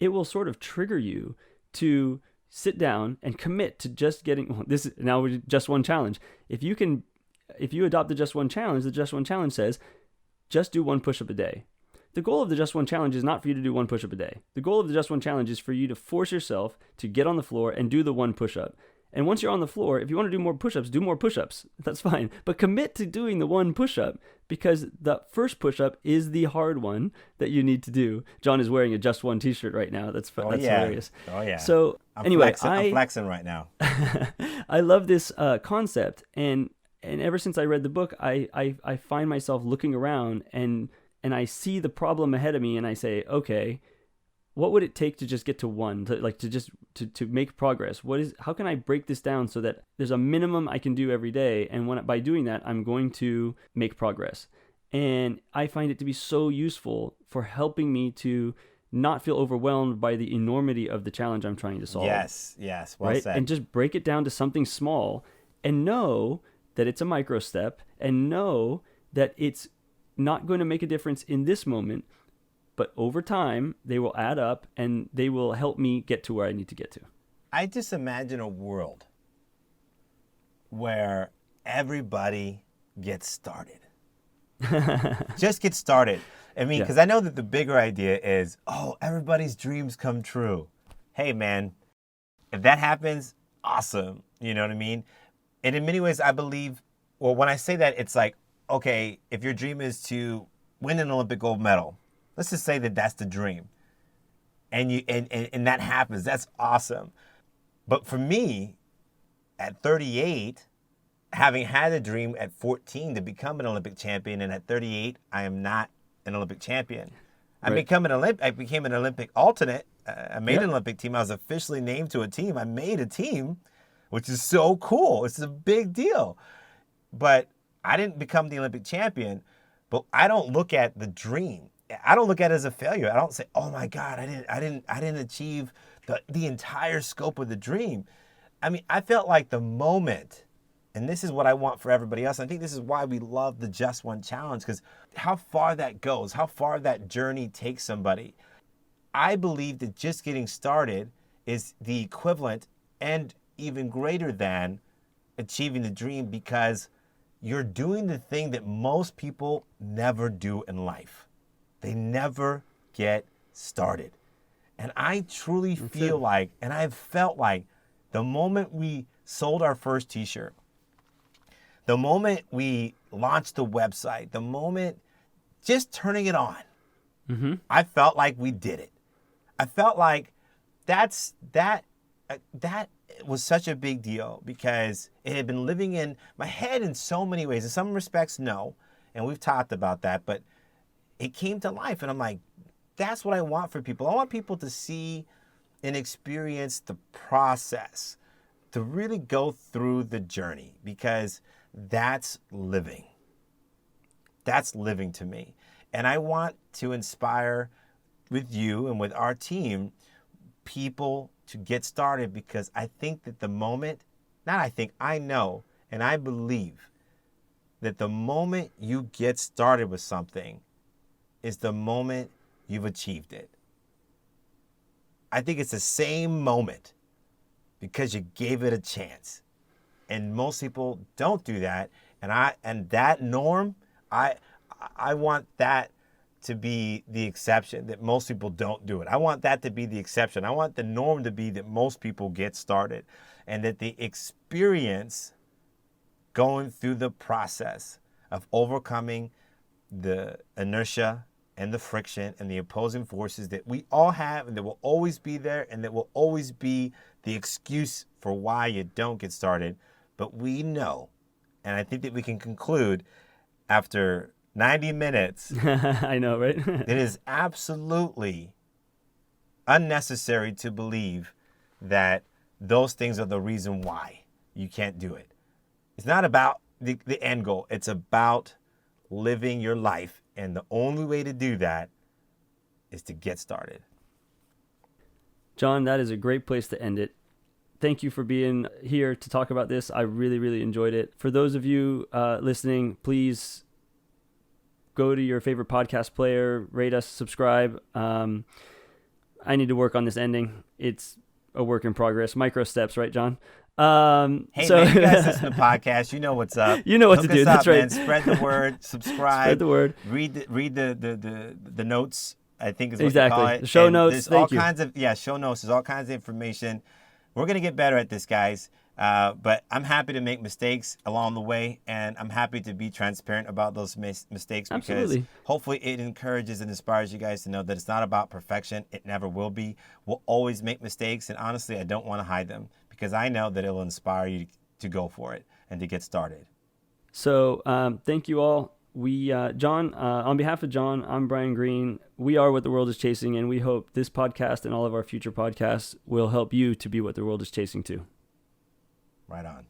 it will sort of trigger you to sit down and commit to just getting this. Now, just one challenge. If you adopt the just one challenge says just do one push-up a day. The goal of the just one challenge is not for you to do one push-up a day. The goal of the just one challenge is for you to force yourself to get on the floor and do the one push-up. And once you're on the floor, if you want to do more push-ups, do more push-ups. That's fine. But commit to doing the one push-up, because the first push-up is the hard one that you need to do. Jon is wearing a Just One t-shirt right now. That's hilarious. Oh, yeah. So I'm anyway, I'm flexing right now. I love this concept. And ever since I read the book, I find myself looking around and I see the problem ahead of me, and I say, okay, what would it take to just get to one, to make progress? How can I break this down so that there's a minimum I can do every day, and by doing that, I'm going to make progress? And I find it to be so useful for helping me to not feel overwhelmed by the enormity of the challenge I'm trying to solve. Yes, well said. And just break it down to something small, and know that it's a micro step, and know that it's not going to make a difference in this moment, but over time, they will add up and they will help me get to where I need to get to. I just imagine a world where everybody gets started. Just get started. I mean, because I know that the bigger idea is, everybody's dreams come true. Hey, man, if that happens, awesome. You know what I mean? And in many ways, I believe, when I say that, it's like, okay, if your dream is to win an Olympic gold medal, let's just say that that's the dream, and that happens. That's awesome. But for me, at 38, having had a dream at 14 to become an Olympic champion, and at 38, I am not an Olympic champion. I became an Olympic alternate. I made an Olympic team. I was officially named to a team. I made a team, which is so cool. It's a big deal. But I didn't become the Olympic champion. But I don't look at the dream. I don't look at it as a failure. I don't say, "Oh my God, I didn't achieve the entire scope of the dream." I mean, I felt like the moment, and this is what I want for everybody else. I think this is why we love the Just One Challenge, because how far that goes, how far that journey takes somebody. I believe that just getting started is the equivalent and even greater than achieving the dream, because you're doing the thing that most people never do in life. They never get started. And I truly feel like, and I've felt like, the moment we sold our first t-shirt, the moment we launched the website, the moment just turning it on, I felt like we did it. I felt like that was such a big deal, because it had been living in my head in so many ways. In some respects, no, and we've talked about that, but it came to life, and I'm like, that's what I want for people. I want people to see and experience the process, to really go through the journey, because that's living. That's living to me. And I want to inspire, with you and with our team, people to get started, because I think that I know and I believe that the moment you get started with something is the moment you've achieved it. I think it's the same moment, because you gave it a chance. And most people don't do that. And that norm, I want that to be the exception, that most people don't do it. I want that to be the exception. I want the norm to be that most people get started, and that the experience going through the process of overcoming the inertia and the friction and the opposing forces that we all have, and that will always be there, and that will always be the excuse for why you don't get started. But we know, and I think that we can conclude after 90 minutes. I know, right? It is absolutely unnecessary to believe that those things are the reason why you can't do it. It's not about the end goal. It's about living your life. And the only way to do that is to get started. Jon, that is a great place to end it. thank you for being here to talk about this. I really, really enjoyed it. For those of you listening, please go to your favorite podcast player, rate us, subscribe. I need to work on this ending. It's a work in progress. Micro steps, right, John? Hey, man, you guys listen to podcasts. You know what's up. You know what Hook to do. us That's up, right. Man. Spread the word. Subscribe. Spread the word. Read the notes, I think is what Exactly. you call it. The show And notes. There's Thank all you. kinds of show notes. There's all kinds of information. We're going to get better at this, guys. But I'm happy to make mistakes along the way, and I'm happy to be transparent about those mistakes, because Absolutely. hopefully it encourages and inspires you guys to know that it's not about perfection. It never will be. We'll always make mistakes, and honestly, I don't want to hide them, because I know that it will inspire you to go for it and to get started. So thank you all. We, John, on behalf of John, I'm Bryan Green. We are what the world is chasing, and we hope this podcast and all of our future podcasts will help you to be what the world is chasing too. Right on.